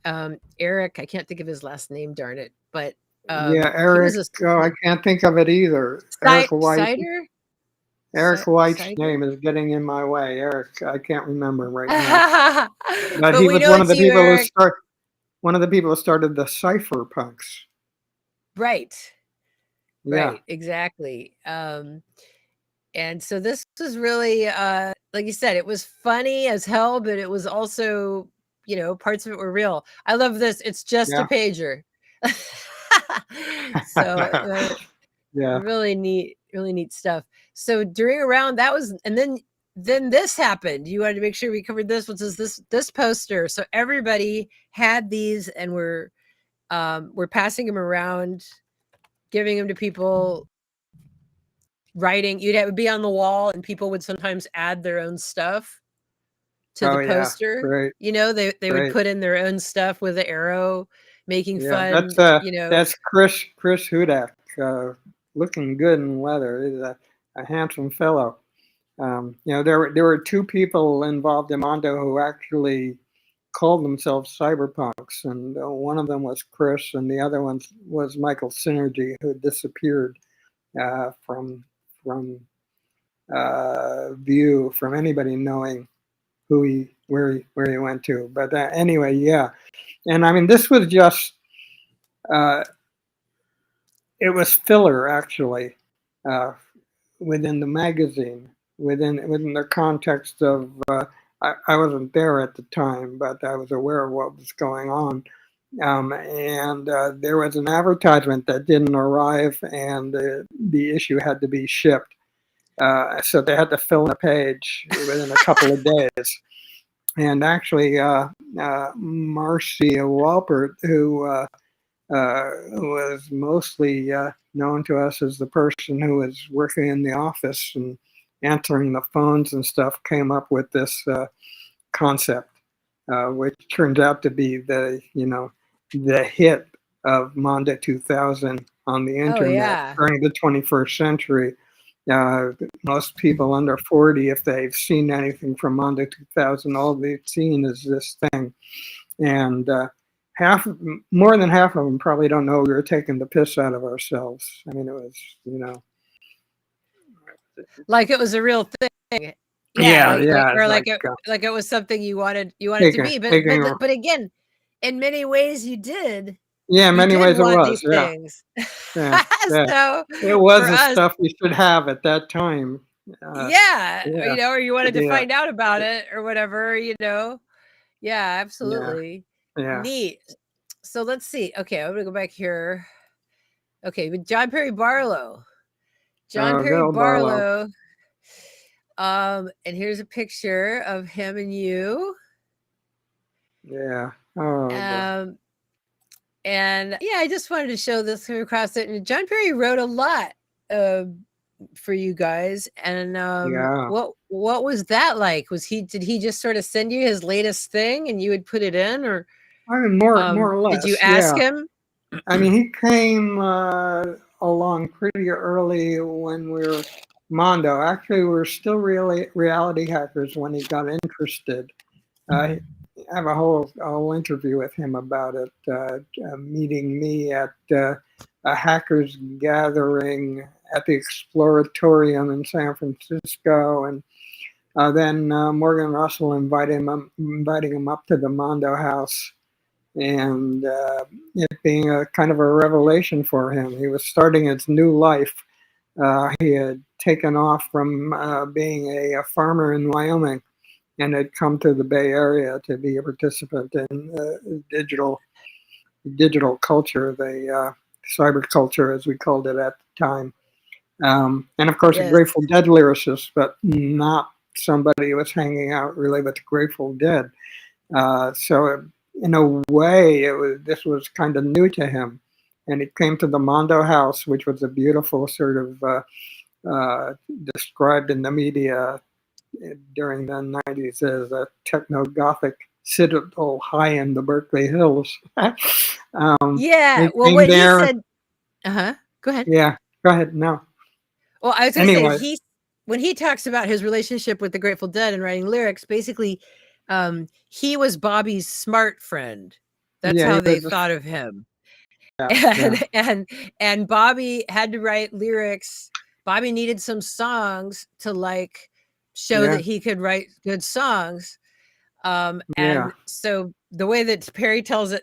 Eric, I can't think of his last name, darn it, but Yeah, he was Eric. a Oh, I can't think of it either. cider. Eric White's Cider. name is getting in my way. Eric, I can't remember right now. But But he we was know it's you, Eric. one of the people who started the cypherpunks. Right. Yeah. Right, exactly. And so this was really like you said, it was funny as hell, but it was also, parts of it were real. I love this. It's just a Yeah. pager. So Yeah. really neat stuff. So during around that was, and then this happened. You wanted to make sure we covered this, which is this poster. So everybody had these, and we're passing them around, giving them to people, writing. It would be on the wall, and people would sometimes add their own stuff to the poster. Great. They would put in their own stuff with the arrow, making fun. That's Chris Hudak, looking good in leather. He's a handsome fellow. There were two people involved in Mondo who actually called themselves cyberpunks, and one of them was Chris, and the other one was Michael Synergy, who disappeared from view, from anybody knowing where he went to. But anyway, yeah. And I mean, this was just it was filler, actually, within the magazine, within the context of. I wasn't there at the time, but I was aware of what was going on. And there was an advertisement that didn't arrive, and the issue had to be shipped. So they had to fill in a page within a couple of days. And actually, Marcia Walpert, who was mostly known to us as the person who was working in the office and answering the phones and stuff, came up with this concept, which turns out to be the hit of Mondo 2000 on the internet during the 21st century. Most people under 40, if they've seen anything from Mondo 2000, all they've seen is this thing. And more than half of them probably don't know we were taking the piss out of ourselves. I mean, it was, like it was a real thing. Yeah, or like it was something you wanted to be. But again, in many ways you did. Yeah, in many ways it was. These things. Yeah. So it was the stuff you should have at that time. Or you wanted to find out about it or whatever, Yeah, absolutely. Yeah. Neat. So let's see. Okay, I'm gonna go back here. Okay, with John Perry Barlow. Barlow. And here's a picture of him and you. Yeah. And I just wanted to show this across it. And John Perry wrote a lot for you guys. And what was that like? Did he just sort of send you his latest thing and you would put it in, or I mean, more or less? Did you ask him? I mean, he came along pretty early when we were Mondo. Actually, we were still really reality hackers when he got interested. I have a whole interview with him about it, meeting me at a hackers gathering at the Exploratorium in San Francisco, and then Morgan Russell inviting him up to the Mondo house, and it being a kind of a revelation for him. He was starting his new life. He had taken off from being a farmer in Wyoming and had come to the Bay Area to be a participant in digital culture, the cyberculture, as we called it at the time. And of course, a Grateful Dead lyricist, but not somebody who was hanging out really with the Grateful Dead. So in a way, this was kind of new to him. And he came to the Mondo house, which was a beautiful sort of described in the media during the 90s as a techno-gothic citadel high in the Berkeley Hills. Yeah. We Well, came what he there. said. Go ahead. Yeah, go ahead. No. Well, I was going to Anyway. say when he talks about his relationship with the Grateful Dead and writing lyrics, basically, he was Bobby's smart friend. That's how they thought of him. And Bobby had to write lyrics. Bobby needed some songs to like show that he could write good songs. And so the way that Perry tells it,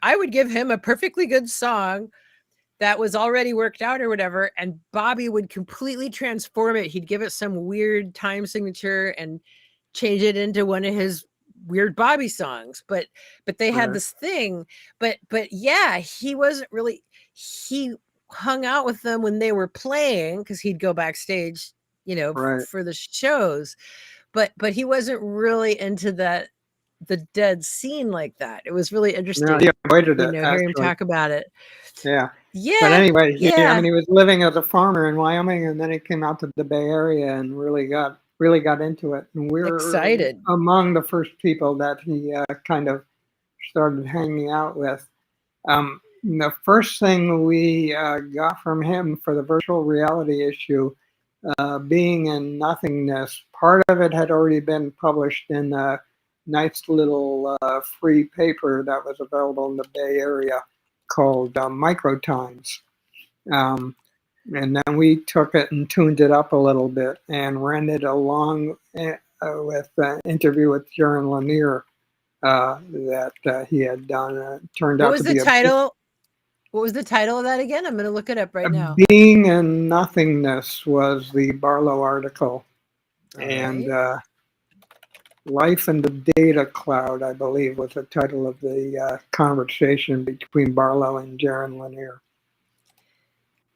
I would give him a perfectly good song that was already worked out or whatever, and Bobby would completely transform it. He'd give it some weird time signature and change it into one of his weird Bobby songs. But they had this thing. But yeah, he wasn't really. He hung out with them when they were playing because he'd go backstage, for the shows. But he wasn't really into the Dead scene like that. It was really interesting. No, he avoided it. Hearing him talk about it. Yeah. Yeah. But anyway, he was living as a farmer in Wyoming, and then he came out to the Bay Area and really got into it. And we were excited. Among the first people that he kind of started hanging out with. The first thing we got from him for the virtual reality issue, Being in Nothingness, part of it had already been published in a nice little free paper that was available in the Bay Area called Microtimes. And then we took it and tuned it up a little bit and ran it along with an interview with Jaron Lanier that he had done. Turned out to be What was the title of that again? I'm going to look it up right now. Being in Nothingness was the Barlow article. And Life in the Data Cloud, I believe, was the title of the conversation between Barlow and Jaron Lanier.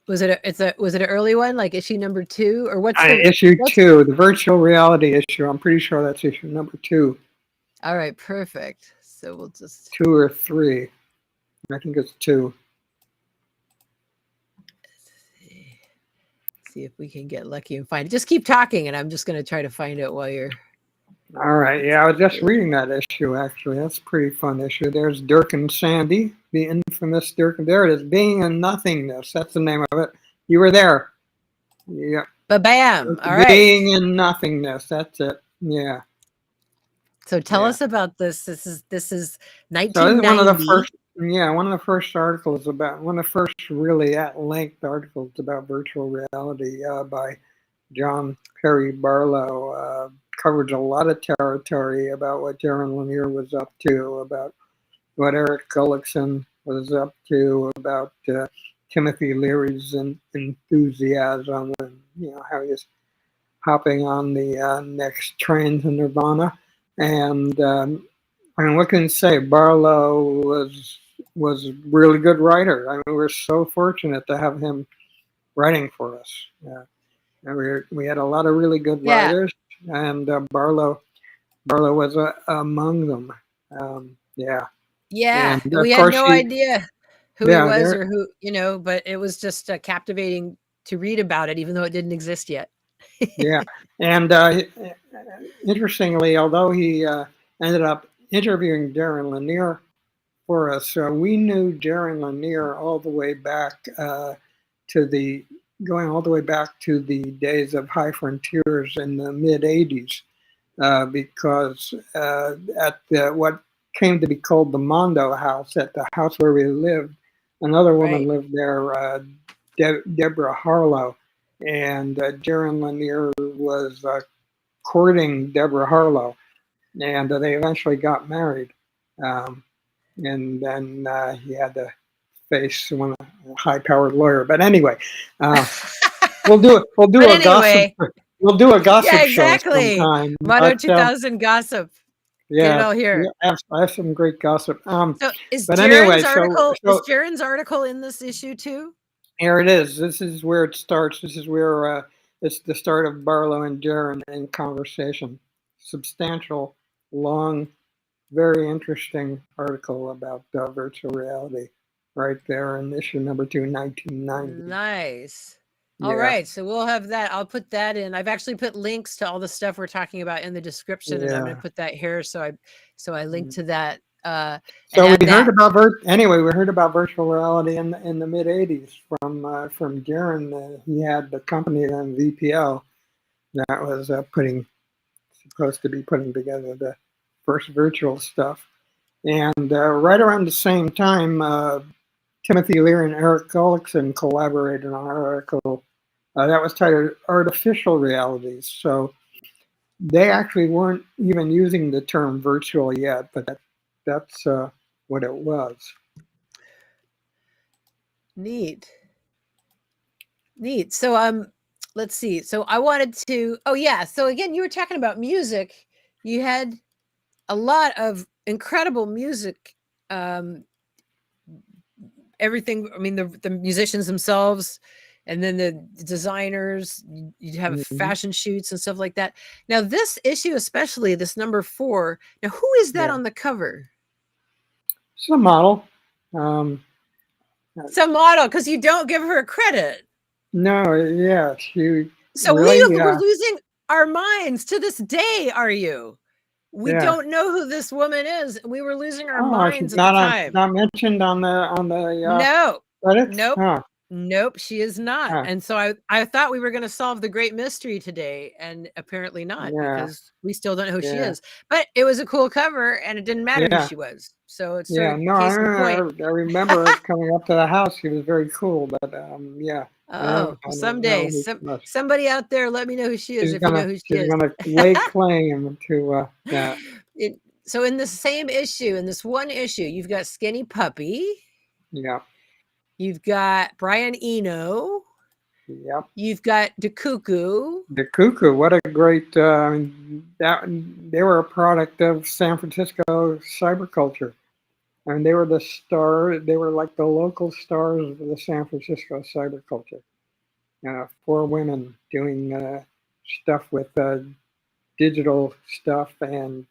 Was it an early one, like issue number 2, or what's issue 2, the virtual reality issue? I'm pretty sure that's issue number 2. All right, perfect. So we'll just 2 or 3. I think it's 2. See if we can get lucky and find it. Just keep talking, and I'm just going to try to find it while you're. All right. Yeah, I was just reading that issue, actually. That's a pretty fun issue. There's Dirk and Sandy, the infamous Dirk. There it is, Being in Nothingness. That's the name of it. You were there. Yeah. Ba-bam. All right. Being in Nothingness. That's it. Yeah. So tell us about this. This is 1990. So one of the first articles one of the first really at-length articles about virtual reality by John Perry Barlow. Covered a lot of territory about what Jaron Lanier was up to, about what Eric Gullickson was up to, about Timothy Leary's enthusiasm, and how he was hopping on the next train to Nirvana. And what can I say? Barlow was a really good writer. I mean, we're so fortunate to have him writing for us. And we had a lot of really good writers. And Barlow was among them. Yeah, and we had no idea who he was or who, but it was just captivating to read about it, even though it didn't exist yet. Yeah, and interestingly, although he ended up interviewing Jaron Lanier for us, we knew Jaron Lanier all the way back going all the way back to the days of High Frontiers in the mid-'80s, because at what came to be called the Mondo house, at the house where we lived, another woman lived there, Deborah Harlow, and Jaron Lanier was courting Deborah Harlow, and they eventually got married, and then he had to face one high-powered lawyer. But anyway, we'll do a gossip. We'll do a gossip show sometime. Mondo 2000 gossip. Yeah, get it all here. Yeah, I have some great gossip. So is Jaron's article in this issue too? Here it is. This is where it starts. This is where it's the start of Barlow and Jaron in conversation. Substantial, long, very interesting article about virtual reality. Right there in issue number 2, 1990. Nice. All Yeah. right, so we'll have that. I'll put that in. I've actually put links to all the stuff we're talking about in the description, and I'm going to put that here. So I link to that. So we heard about we heard about virtual reality in the mid '80s from Garen. He had the company then VPL that was supposed to be putting together the first virtual stuff, and right around the same time, Timothy Lear and Eric Gullickson collaborated on an article that was titled "Artificial Realities." So they actually weren't even using the term virtual yet, but that's what it was. Neat. So let's see. So I wanted to. Oh yeah. So again, you were talking about music. You had a lot of incredible music. Everything. I mean, the musicians themselves, and then the designers. You'd have fashion shoots and stuff like that. Now, this issue, especially this number 4. Now, who is that on the cover? It's a model. It's a model, because you don't give her credit. No, yeah, she. So really, we're losing our minds to this day. Are you? We don't know who this woman is. We were losing our minds at the time. Not mentioned on the No. credits? Nope. Huh. Nope, she is not. Huh. And so I thought we were going to solve the great mystery today, and apparently not, because we still don't know who she is. But it was a cool cover, and it didn't matter who she was. So it's sort of case in point. I remember us coming up to the house. She was very cool, but yeah. Oh, someday, somebody out there, let me know who she is. If you know who she is, she's gonna lay claim to that. So in the same issue, in this one issue, you've got Skinny Puppy. Yeah. You've got Brian Eno. Yep. You've got the Cuckoo. The Cuckoo, what a great! They were a product of San Francisco cyberculture, and they were the star. They were like the local stars of the San Francisco cyberculture. 4 women doing stuff with digital stuff and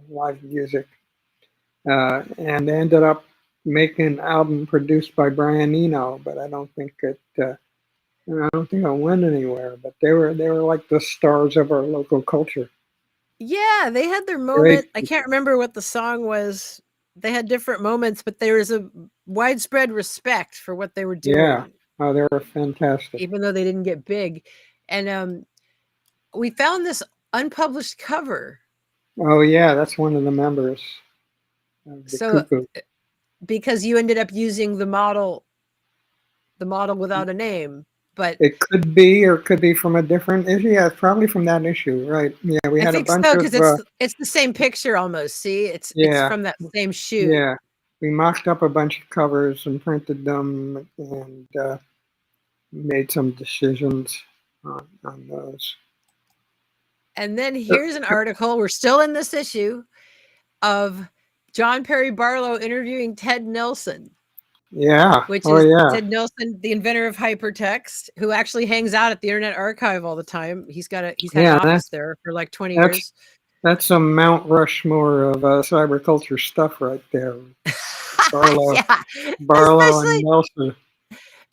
live music, and they ended up making an album produced by Brian Eno, but I don't think it went anywhere. But they were like the stars of our local culture. Yeah, they had their moment. I can't remember what the song was. They had different moments, but there was a widespread respect for what they were doing. Yeah, they were fantastic, even though they didn't get big. And we found this unpublished cover. Oh yeah, that's one of the members. Cuckoo. Because you ended up using the model without a name, but it could be, or it could be from a different issue. Yeah, it's probably from that issue, right? Yeah, we had a bunch of. Because it's the same picture almost. See, it's from that same shoot. Yeah, we mocked up a bunch of covers and printed them, and made some decisions on those. And then here's an article. We're still in this issue of John Perry Barlow interviewing Ted Nelson. Yeah. Which is Ted Nelson, the inventor of hypertext, who actually hangs out at the Internet Archive all the time. He's had an office there for like 20 years. That's some Mount Rushmore of cyberculture stuff right there. Barlow, Barlow and Nelson.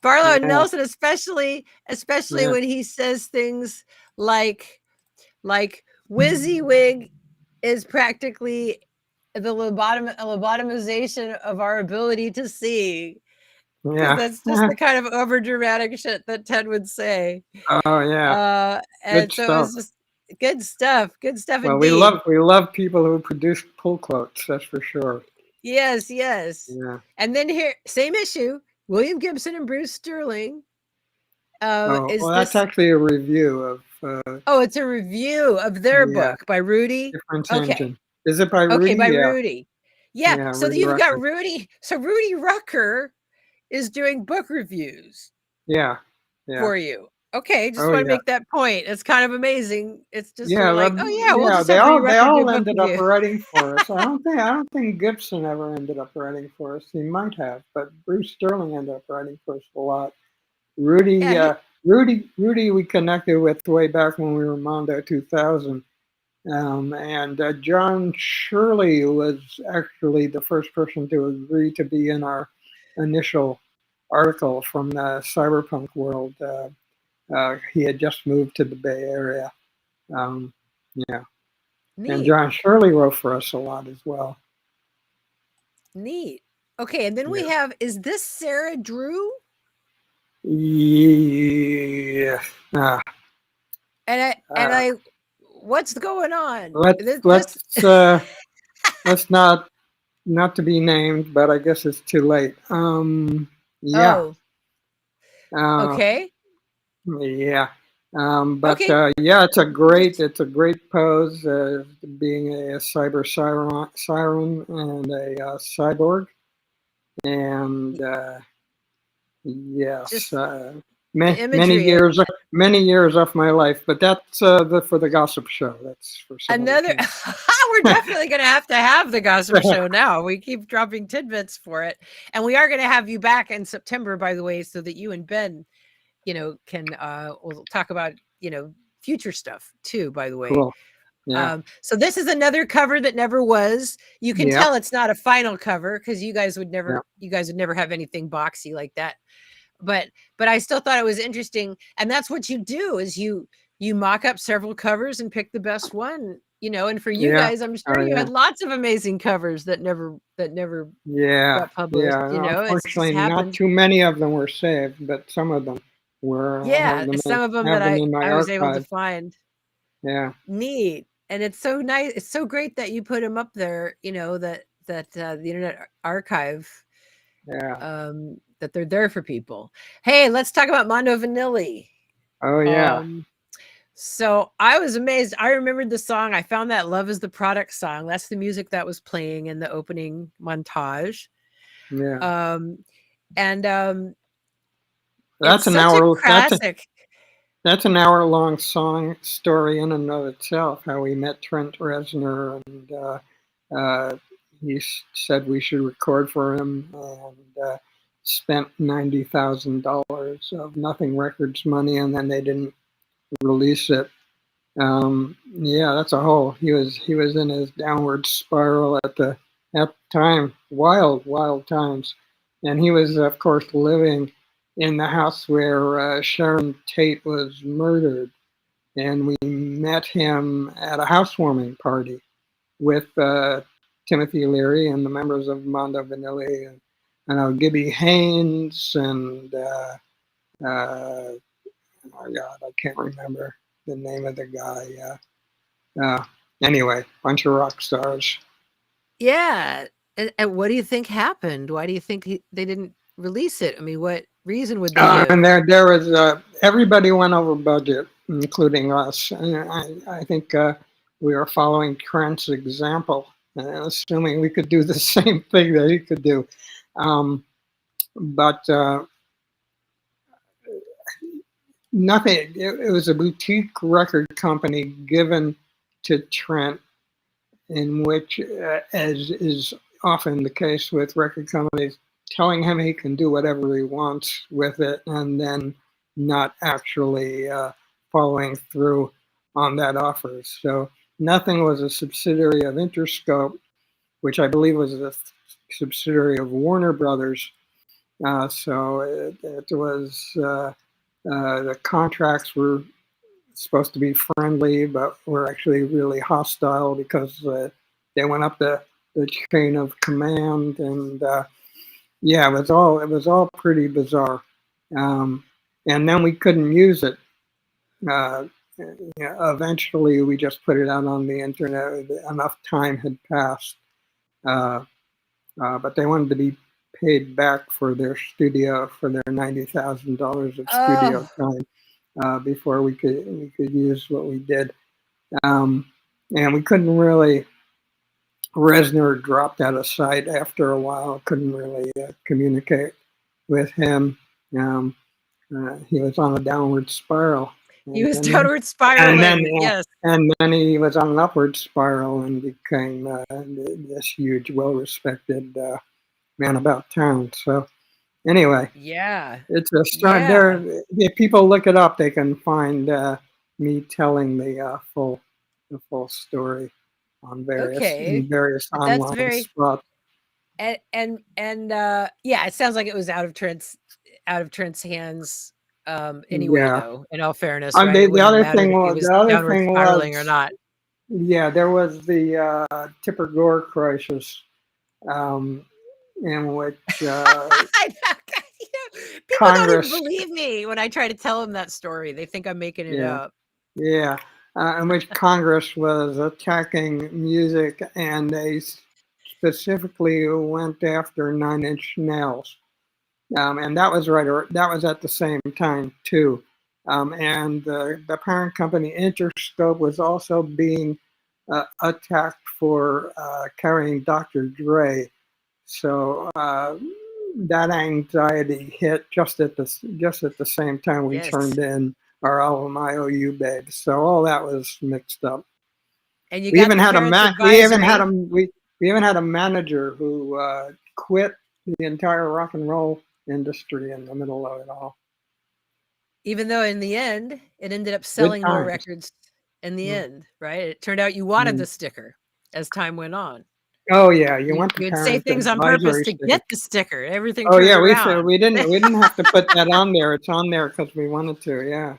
Barlow and Nelson, especially when he says things like WYSIWYG is practically the lobotomization of our ability to see. Yeah, that's just the kind of over dramatic shit that Ted would say. Oh yeah, and so it was just good stuff. Good stuff. Well, indeed. we love people who produce pull quotes. That's for sure. Yes. Yeah. And then here, same issue. William Gibson and Bruce Sterling. That's actually a review of. It's a review of their book by Rudy. Different Engine. Is it by Rudy? Okay, by Rudy. Yeah. So Rudy you've Rucker. got Rudy. So Rudy Rucker is doing book reviews. Yeah. For you. Okay, just want to make that point. It's kind of amazing. It's just we'll just they all ended up writing for us. I don't think Gibson ever ended up writing for us. He might have, but Bruce Sterling ended up writing for us a lot. Rudy, Rudy, we connected with way back when we were Mondo 2000. And John Shirley was actually the first person to agree to be in our initial article from the cyberpunk world. He had just moved to the Bay Area. Yeah. Neat. And John Shirley wrote for us a lot as well. Neat. Okay, and then we have, is this Sarah Drew? Yeah. And I what's going on? Let's not to be named, but I guess it's too late. Yeah. Oh. Okay. Yeah. But okay. Yeah, it's a great pose, being a cyber siren and a cyborg, and yes, many years off my life. But that's for the gossip show. That's for another. We're definitely going to have the gossip show now. We keep dropping tidbits for it, and we are going to have you back in September, by the way, so that you and Ben, can we'll talk about future stuff too, by the way. Cool. Yeah. So this is another cover that never was. You can tell it's not a final cover because you guys would never have anything boxy like that. But I still thought it was interesting, and that's what you do is you mock up several covers and pick the best one. And for you guys, I'm sure you had lots of amazing covers that never got published. Unfortunately, not too many of them were saved, but some of them were. Some of them that I was able to find. Yeah, neat, and it's so nice. It's so great that you put them up there. That the Internet Archive. Yeah. That they're there for people. Hey, let's talk about Mondo Vanilli. Oh yeah. So I was amazed. I remembered the song. I found that "Love Is the Product" song. That's the music that was playing in the opening montage. Yeah. That's an hour classic. That's an hour-long song story in and of itself. How we met Trent Reznor, and he said we should record for him, and spent $90,000 of Nothing Records money, and then they didn't release it. That's a whole. He was in his downward spiral at the time, wild times, and he was, of course, living in the house where Sharon Tate was murdered, and we met him at a housewarming party with Timothy Leary and the members of Mondo Vanilli, and Gibby Haynes, and oh God, I can't remember the name of the guy. Anyway, bunch of rock stars. Yeah. And what do you think happened? Why do you think they didn't release it? I mean, what reason would they give? And there was everybody went over budget, including us. And I think we were following Trent's example, assuming we could do the same thing that he could do. But nothing. It was a boutique record company given to Trent, in which, as is often the case with record companies, telling him he can do whatever he wants with it, and then not actually following through on that offer. So Nothing was a subsidiary of Interscope, which I believe was a subsidiary of Warner Brothers. So it was the contracts were supposed to be friendly, but were actually really hostile because they went up the chain of command, and it was all pretty bizarre. And then we couldn't use it. Eventually, we just put it out on the internet. Enough time had passed, but they wanted to be paid back for their studio, for their $90,000 of studio time before we could use what we did. And we couldn't really. Reznor dropped out of sight after a while. Couldn't really communicate with him. He was on a downward spiral. He was downward spiraling, yes. And then he was on an upward spiral and became this huge, well-respected man about town. So anyway, it's a start there. If people look it up, they can find me telling the full story on various online spots. And it sounds like it was out of Trent's out of Trent's hands anyway, though, in all fairness, I right? mean, It wouldn't have mattered if he was downward spiraling or not. Yeah, there was the Tipper Gore crisis, in which People Congress, don't even believe me when I try to tell them that story. They think I'm making it up. Yeah, in which Congress was attacking music, and they specifically went after Nine Inch Nails, and that was that was at the same time too. And the parent company Interscope was also being attacked for carrying Dr. Dre. So that anxiety hit just at the same time we turned in our album IOU Babe. So all that was mixed up. And you got we even had a manager who quit the entire rock and roll industry in the middle of it all. Even though in the end it ended up selling more records in the end, right? It turned out you wanted the sticker as time went on. Oh yeah, you'd say things on purpose to get the sticker. Everything. Oh yeah, we didn't have to put that on there. It's on there because we wanted to. Yeah.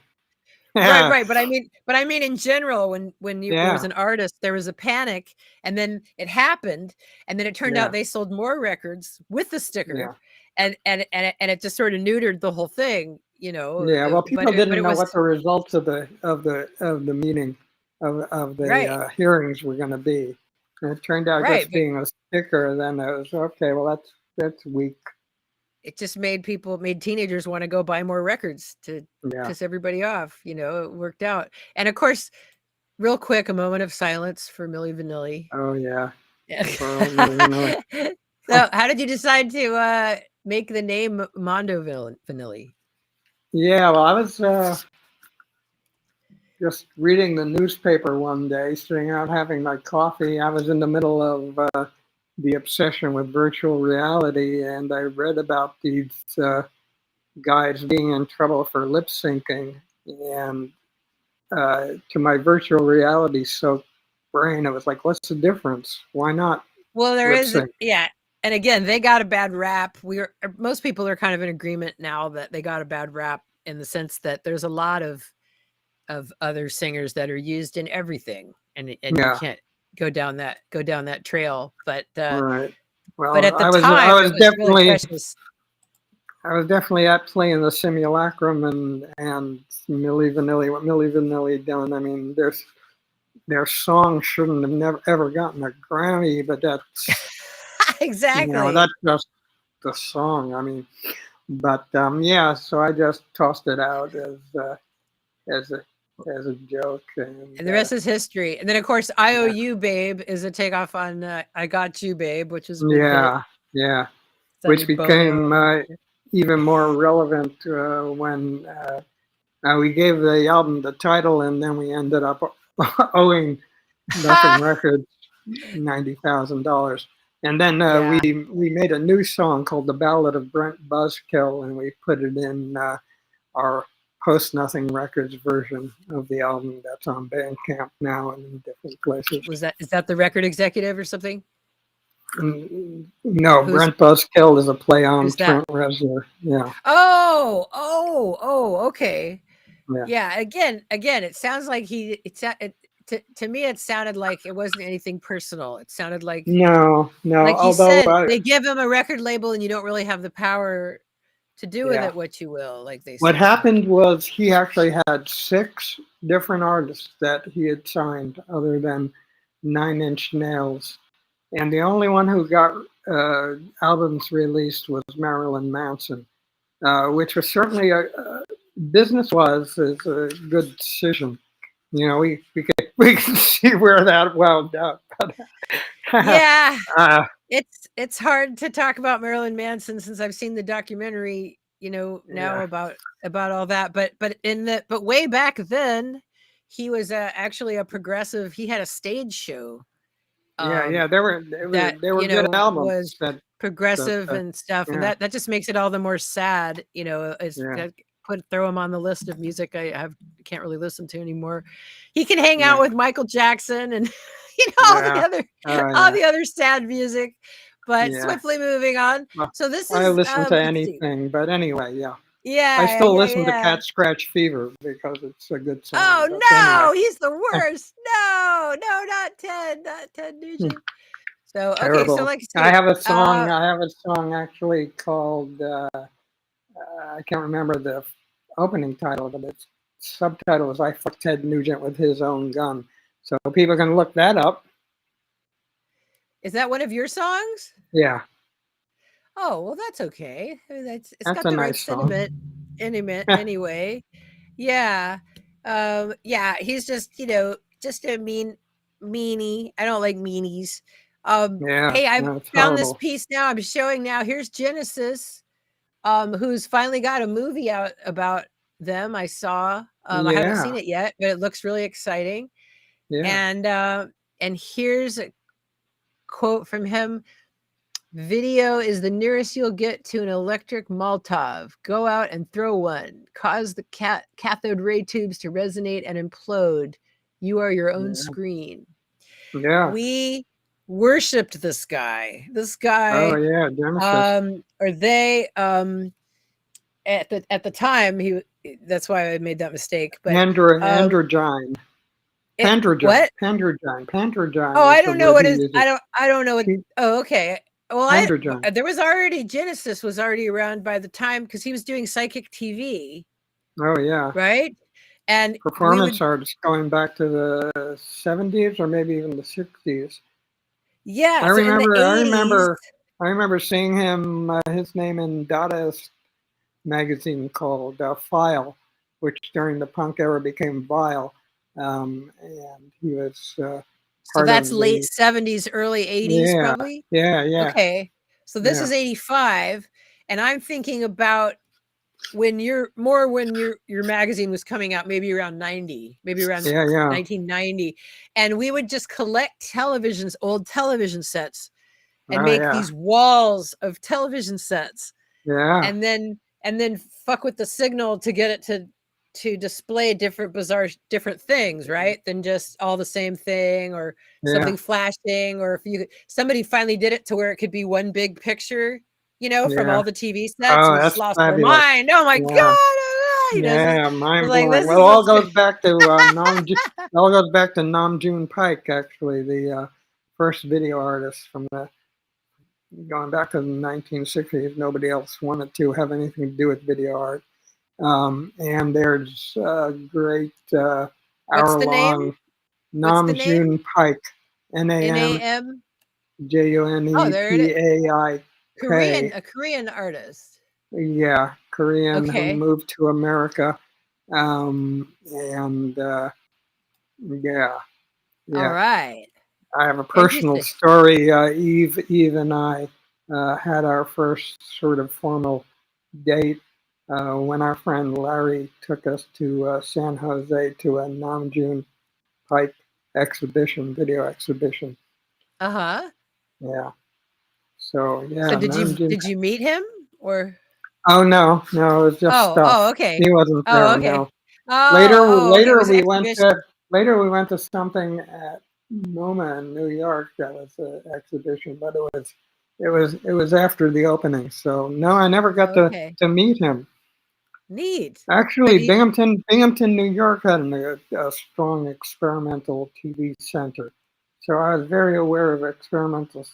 Right. But I mean, in general, when there was an artist, there was a panic, and then it happened, and then it turned out they sold more records with the sticker, and it just sort of neutered the whole thing, you know. Yeah. Well, people didn't know what the results of the meeting of the hearings were going to be. And it turned out just being a sticker. Then it was okay. Well, that's weak. It just made teenagers want to go buy more records to piss everybody off. You know, it worked out. And of course, real quick, a moment of silence for Milli Vanilli. Oh yeah. So, how did you decide to make the name Mondo Vanilli? Yeah, well, I was just reading the newspaper one day, sitting out having my coffee. I was in the middle of the obsession with virtual reality, and I read about these guys being in trouble for lip syncing, and to my virtual reality soaked brain, it was like, what's the difference? Why not? Well, there is, and again, they got a bad rap. Most people are kind of in agreement now that they got a bad rap in the sense that there's a lot of other singers that are used in everything, and you can't go down that trail. But right. Well, but at the time, I was definitely really precious. I was definitely at playing the Simulacrum and Milli Vanilli. What Milli Vanilli done? I mean, their song shouldn't have ever gotten a Grammy, but that's exactly. You know, that's just the song. I mean, but so I just tossed it out as a joke, and the rest is history. And then, of course, IOU Babe is a takeoff on I Got You Babe, which is which became even more relevant when we gave the album the title, and then we ended up owing Nothing Records $90,000. And then we made a new song called The Ballad of Brent Buzzkill, and we put it in our Post Nothing Records version of the album that's on Bandcamp now and in different places. Is that the record executive or something? No, Brent Buzzkill is a play on Trent Reznor. Yeah. Oh, okay. Yeah. Again, it sounds like to me, it sounded like it wasn't anything personal. It sounded like no. Like he said, they give him a record label, and you don't really have the power to do with it what you will. Like they said. What happened was he actually had 6 different artists that he had signed, other than Nine Inch Nails, and the only one who got albums released was Marilyn Manson, which was certainly business-wise is a good decision. You know, we can see where that wound up. Yeah, it's hard to talk about Marilyn Manson since I've seen the documentary, you know, now about all that. But way back then, he was actually a progressive. He had a stage show. They were good albums. Was progressive and stuff, and that just makes it all the more sad. You know, throw him on the list of music I can't really listen to anymore. He can hang out with Michael Jackson and all the other sad music, But Yeah. swiftly moving on. Well, So this I is listen to let's see. anything, but anyway, yeah. I Yeah, still yeah, listen to yeah. Cat Scratch Fever because it's a good song. Oh But no, anyway, he's the worst. No, no, not Ted Nugent. So okay, so terrible. like I I say, have a song. I have a song actually called. I can't remember the opening title, but its subtitle is "I Fucked Ted Nugent with His Own Gun." So people can look that up. is that one of your songs? Yeah, Oh well, that's okay. I mean, it's that's got a the right nice song. sentiment. Anyway, yeah, yeah. He's just just a meanie. I don't like meanies. Yeah, Hey, I've no, it's found this horrible. piece now. I'm showing now. Here's Genesis, who's finally got a movie out about them. I saw. I haven't Yeah, seen it yet, but it looks really exciting. yeah, And here's a quote from him. Video is the nearest you'll get to an electric Molotov. Go out and throw one. Cause the cathode ray tubes to resonate and implode. You are your own yeah, screen. yeah. We worshipped this guy. This Oh guy, yeah, Genesis. or they, at the time, that's why I made that mistake. But Androgyne. Pandrogyne. what? Pandrogyne. Oh, Pandrogyne I is the don't know word what he is. uses. I don't know what. Oh, okay. Well, Pandrogyne. there was already Genesis was already around by the time because he was doing psychic TV, Oh yeah. right? And we Performance would, arts going back to the 70s or maybe even the 60s. yeah. I So in the remember. I 80s, remember. I remember seeing him. His name in Dadaist magazine called File, which during the punk era became Vile, and he was so part that's of late the. 70s, early 80s, Yeah. probably. Yeah. Yeah. Okay. So this Yeah. is 85, and I'm thinking about when your magazine was coming out, maybe around 90, maybe around Yeah. Yeah. 1990, and we would just collect old television sets and Oh make yeah. these walls of television sets, Yeah. and then fuck with the signal to get it to display different things, right, than just all the same thing or Yeah. something flashing, or if somebody finally did it to where it could be one big picture, from Yeah. all the TV sets. Oh, We just that's lost our fabulous. mind. Oh my Yeah. god, Yeah, we're mind like, blowing. this Well, is all what's goes good. back to all goes back to Nam June Paik, actually, the first video artist from the going back to the 1960s. Nobody else wanted to have anything to do with video art. And there's a great What's the name? hour-long What's the Nam name? June Paik, NAM NAM. Oh, there it is. JUNEPAIK. A Korean artist. Yeah, Korean who Okay. moved to America. And yeah, All yeah. right. I have a personal Interesting. story. Eve and I had our first sort of formal date when our friend Larry took us to San Jose to a Namjoon Pike exhibition, video exhibition. Uh-huh. Yeah. So So yeah, did you meet him or? Oh no, no, it was just stuff. Okay. He wasn't Oh, there. okay. No. Later, Okay. It later was we went exhibition. to later we went to something at MoMA in New York. That was an exhibition, but it was after the opening. So no, I never got Okay. to meet him. Neat. But Actually, Binghamton, New York had a strong experimental TV center, so I was very aware of experimental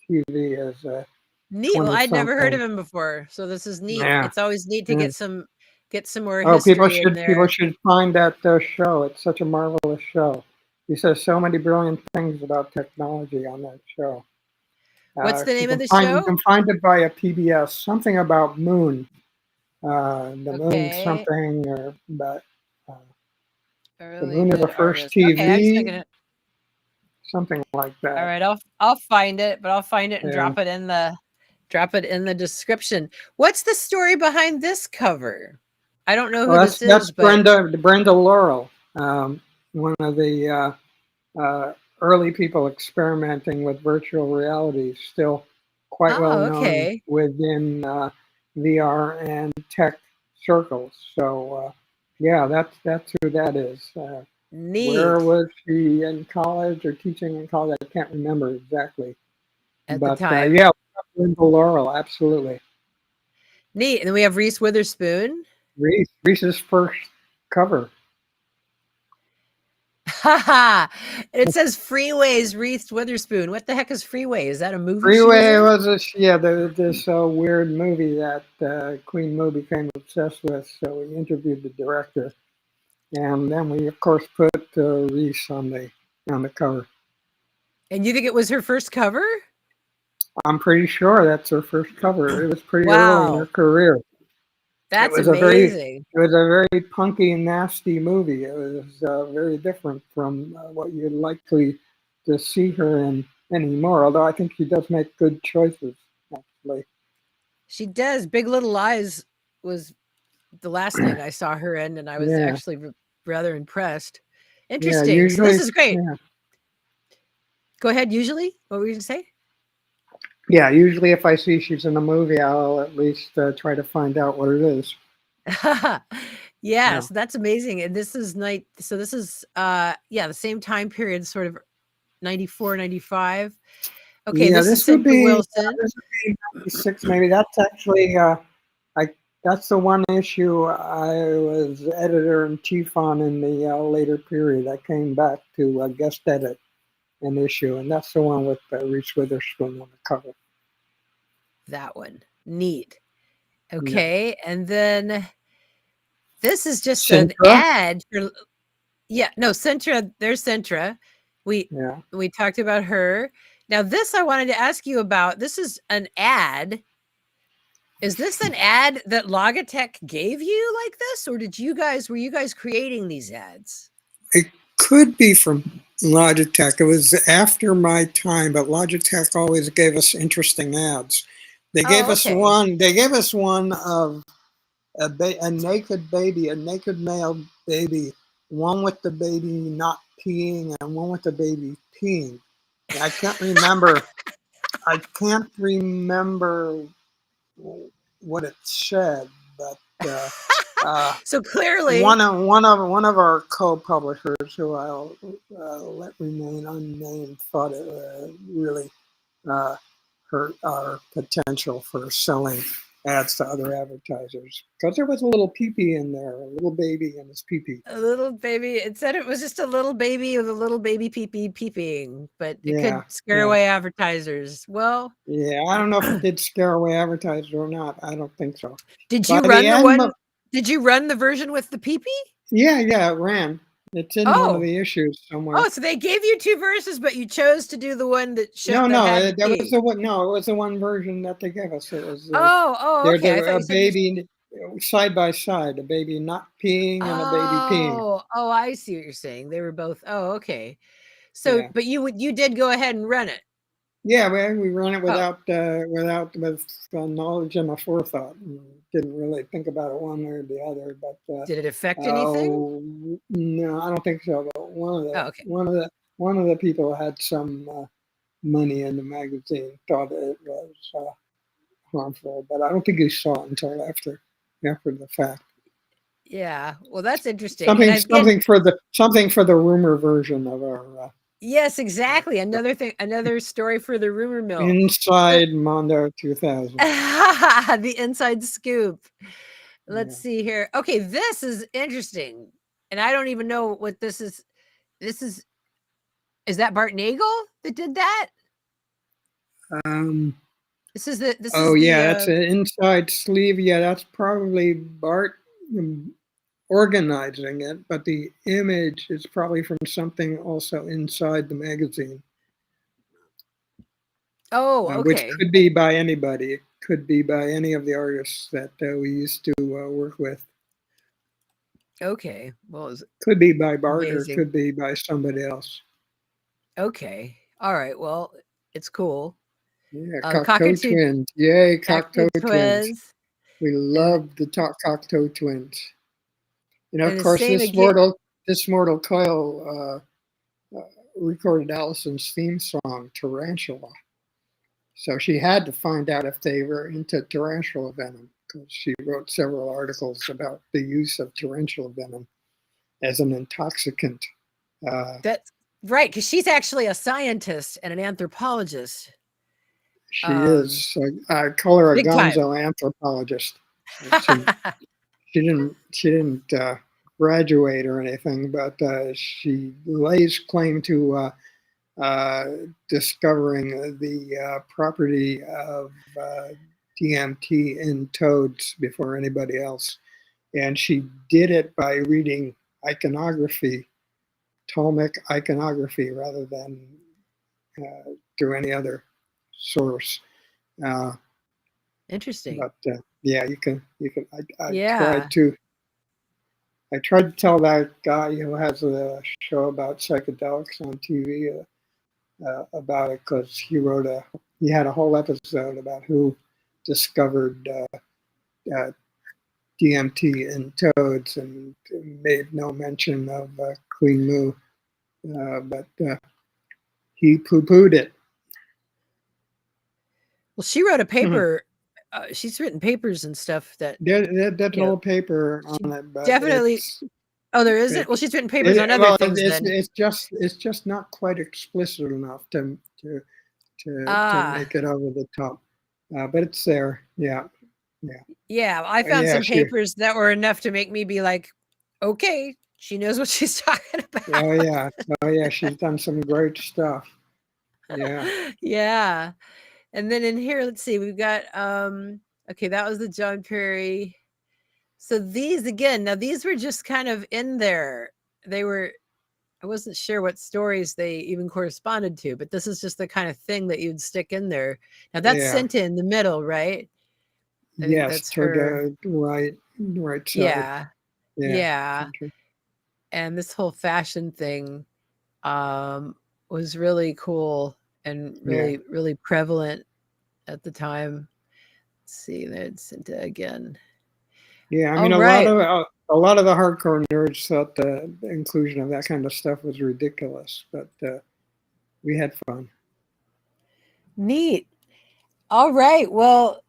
TV as a neat. Well, 20 I'd never heard of something. him before, so this is neat. Yeah. It's always neat to Yeah. get some more Oh, history in there. people should find that show. It's such a marvelous show. He says so many brilliant things about technology on that show. What's the name of the You show? can find it via PBS. Something about moon, the moon Okay. something, or but the Really moon is the good first artist. Okay, I'm just TV, checking it. something like All that. right, I'll find it, but I'll find it and Yeah. drop it in the description. What's the story behind this cover? I don't know who Well, this that's is, but Brenda Laurel, one of the early people experimenting with virtual reality, still quite well known okay. within VR and tech circles. So yeah, that's who that is. Neat. Where was she in college or teaching in college? I can't remember exactly. at the But time. yeah, Linda Laurel, absolutely. Neat. And then we have Reese Witherspoon. Reese's first cover. Haha. It says Freeways Reese Witherspoon. What the heck is Freeway? Is that a movie? Freeway was this weird movie that Queen Mo became obsessed with. So we interviewed the director, and then we of course put Reese on the cover. And you think it was her first cover? I'm pretty sure that's her first cover. It was pretty early in her Wow. career. That's it was amazing. It was a very punky and nasty movie. It was very different from what you'd likely to see her in anymore. Although I think she does make good choices, actually. She does. Big Little Lies was the last thing I saw her in, and I was actually rather impressed. Interesting. Yeah, so this is great. Yeah. Go ahead. Usually, what were you going to say? Yeah, usually if I see she's in a movie, I'll at least try to find out what it is. Yes, that's amazing. And this is so this is the same time period, sort of 94, 95. Okay, yeah, this is would be Wilson. This would be 96, maybe. That's actually that's the one issue I was editor-in-chief on in the later period. I came back to guest edit an issue, and that's the one with Reese Witherspoon on the cover. That one. Neat. Okay, and then this is just an ad for Centra. There's Centra. We talked about her. Now this I wanted to ask you about. This is an ad. Is this an ad that Logitech gave you like this, or were you guys creating these ads? It could be from Logitech. It was after my time, but Logitech always gave us interesting ads. They gave us one. They gave us one of a naked baby, a naked male baby, one with the baby not peeing and one with the baby peeing. I can't remember. I can't remember what it said, but so clearly one of our co-publishers, who I'll let remain unnamed, thought it really hurt our potential for selling ads to other advertisers, because there was a little pee-pee in there, a little baby and his pee-pee. A little baby. It said it was just a little baby with a little baby pee-pee peeing, but it could scare away advertisers. Well, yeah, I don't know if it did scare away advertisers or not. I don't think so. Did you run the one? Did you run the version with the pee-pee? Yeah, it ran. It's in one of the issues somewhere. Oh, so they gave you two verses, but you chose to do the one that showed. That was the one. No, it was the one version that they gave us. It was. Okay. A baby side by side, a baby not peeing and a baby peeing. Oh, I see what you're saying. They were both. Oh, okay. So, but you did go ahead and run it. Yeah, we ran it with knowledge and a forethought. Didn't really think about it one way or the other. But did it affect anything? No, I don't think so. But one of the people had some money in the magazine, thought it was harmful, but I don't think he saw it until after the fact. Yeah, well, that's interesting. Something for the rumor version of our. Yes, exactly. Another story for the rumor mill. Inside Mondo 2000. The inside scoop. Let's see here. Okay, this is interesting. And I don't even know what this is. Is that Bart Nagel that did that? That's an inside sleeve. Yeah, that's probably Bart organizing it, but the image is probably from something also inside the magazine. Oh, okay. Which could be by anybody. It could be by any of the artists that we used to work with. Okay. Well, could be by Bart or could be by somebody else. Okay. All right. Well, it's cool. Yeah, Cocteau Twins. Yay, Cocteau Twins. We love the Cocteau Twins. Of course, this mortal coil recorded Allison's theme song, Tarantula. So she had to find out if they were into tarantula venom, because she wrote several articles about the use of tarantula venom as an intoxicant. That's right, because she's actually a scientist and an anthropologist. She is. I call her a big time. gonzo anthropologist. She didn't graduate or anything, but she lays claim to discovering the property of DMT in toads before anybody else. And she did it by reading iconography, Ptolemaic iconography, rather than through any other source. Interesting. But yeah, you can. I Yeah. I tried to tell that guy who has a show about psychedelics on TV about it, because he had a whole episode about who discovered DMT in toads, and made no mention of Queen Moo, but he poo-pooed it. Well, she wrote a paper. She's written papers and stuff that There's an old paper on it, but definitely. Oh, there isn't. Well, she's written papers on other things. It's just not quite explicit enough to make it over the top, but it's there. Yeah. I found some papers that were enough to make me be like, okay, she knows what she's talking about. Oh yeah, she's done some great stuff. Yeah. And then in here, let's see, we've got okay, that was the John Perry. So these again, now these were just kind of in there. I wasn't sure what stories they even corresponded to, but this is just the kind of thing that you'd stick in there. Now that's Cinta in the middle, right? Yes, that's her right side. Yeah. And this whole fashion thing was really cool and really prevalent at the time. Let's see, there's Cinta again. Yeah, I mean, a lot of the hardcore nerds thought the inclusion of that kind of stuff was ridiculous, but we had fun. Neat. All right. Well,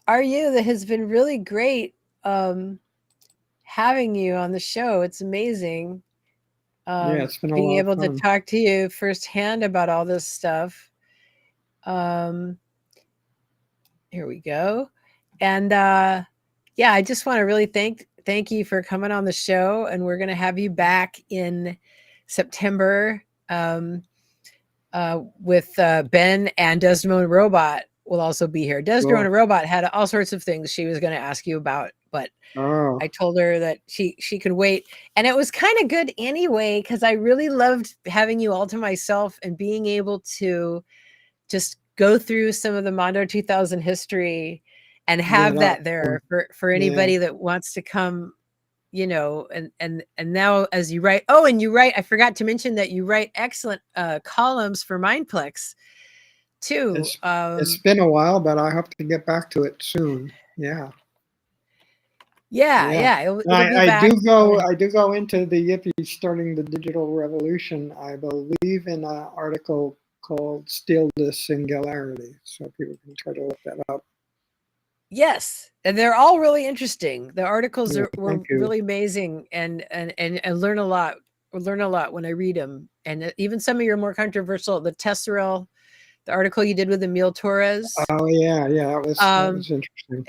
RU, that has been really great having you on the show. It's amazing. It's been being able to talk to you firsthand about all this stuff. Here we go. And I just want to really thank you for coming on the show, and we're going to have you back in September with Ben, and Desdemona Robot will also be here. Desdemona Robot had all sorts of things she was going to ask you about, but I told her that she could wait. And it was kind of good anyway, because I really loved having you all to myself and being able to just go through some of the Mondo 2000 history and have that there for anybody that wants to come, and now as you write, I forgot to mention that you write excellent columns for Mindplex too. It's been a while, but I hope to get back to it soon. Yeah. I do go into the yippies starting the digital revolution, I believe, in an article called Still the Singularity, so people can try to look that up. Yes, and they're all really interesting. The articles were really amazing, and learn a lot. Learn a lot when I read them, and even some of your more controversial, the Tesseract, the article you did with Emil Torres. Oh yeah, that was interesting.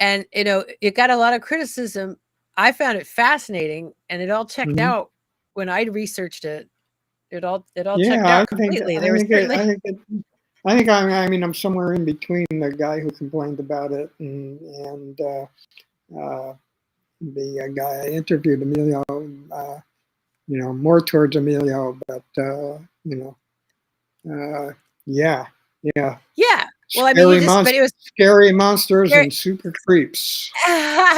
And it got a lot of criticism. I found it fascinating, and it all checked out when I researched it. It all checked out completely. I think I'm somewhere in between the guy who complained about it and the guy I interviewed, Emilio. More towards Emilio, but yeah. Well, I mean, but it was scary monsters and super creeps.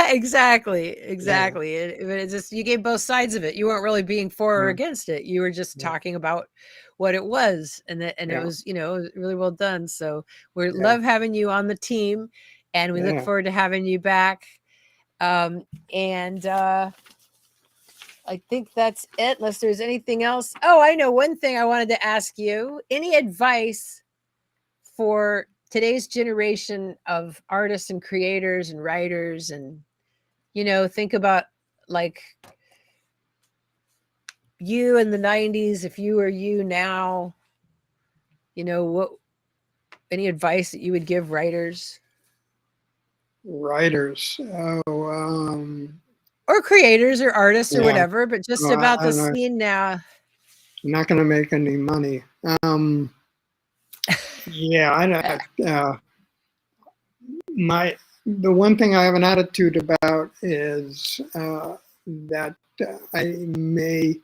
Exactly. It's just, you gave both sides of it. You weren't really being for or against it. You were just talking about what it was, and it was, it was really well done. So we love having you on the team, and we look forward to having you back. And I think that's it, unless there's anything else. Oh, I know one thing I wanted to ask you. Any advice for today's generation of artists and creators and writers, and think about like you in the 90s, if you were you now, what any advice that you would give writers? Writers, or creators or artists or yeah. whatever, but just about the scene now. I'm not going to make any money. Yeah, the one thing I have an attitude about is that I may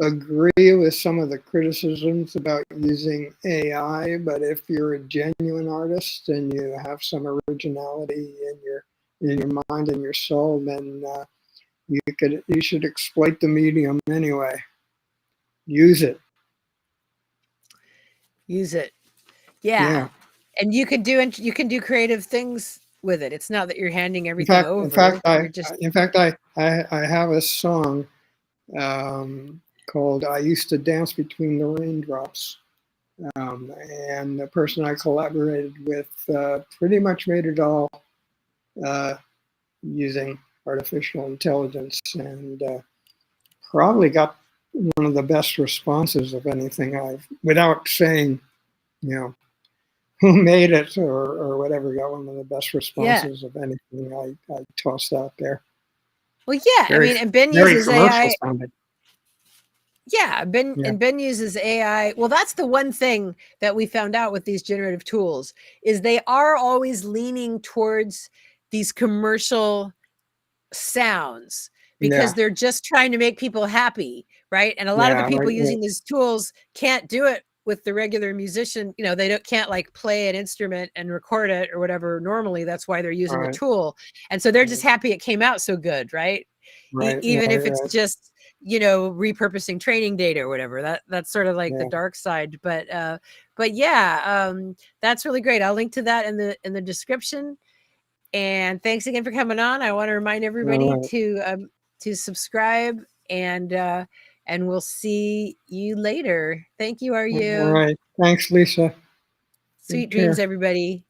agree with some of the criticisms about using AI, but if you're a genuine artist and you have some originality in your mind and your soul, then you should exploit the medium anyway. Use it. Use it. Yeah. And you can do creative things with it. It's not that you're handing everything over. In fact, I have a song called "I Used to Dance Between the Raindrops," and the person I collaborated with pretty much made it all using artificial intelligence, and probably got one of the best responses of anything without saying, who made it or whatever, got one of the best responses of anything I tossed out there. Well, yeah, and Ben uses AI. Sounding. Yeah, Ben uses AI. Well, that's the one thing that we found out with these generative tools is they are always leaning towards these commercial sounds because they're just trying to make people happy, right? And a lot of the people using these tools can't do it with the regular musician. They can't like play an instrument and record it or whatever. Normally, that's why they're using the tool, and so they're just happy it came out so good, right? Even if it's just repurposing training data or whatever. That's sort of like the dark side, but yeah, that's really great. I'll link to that in the description. And thanks again for coming on. I want to remind everybody to subscribe, and we'll see you later. Thank you, RU. All right. Thanks, Lisa. Sweet dreams, everybody.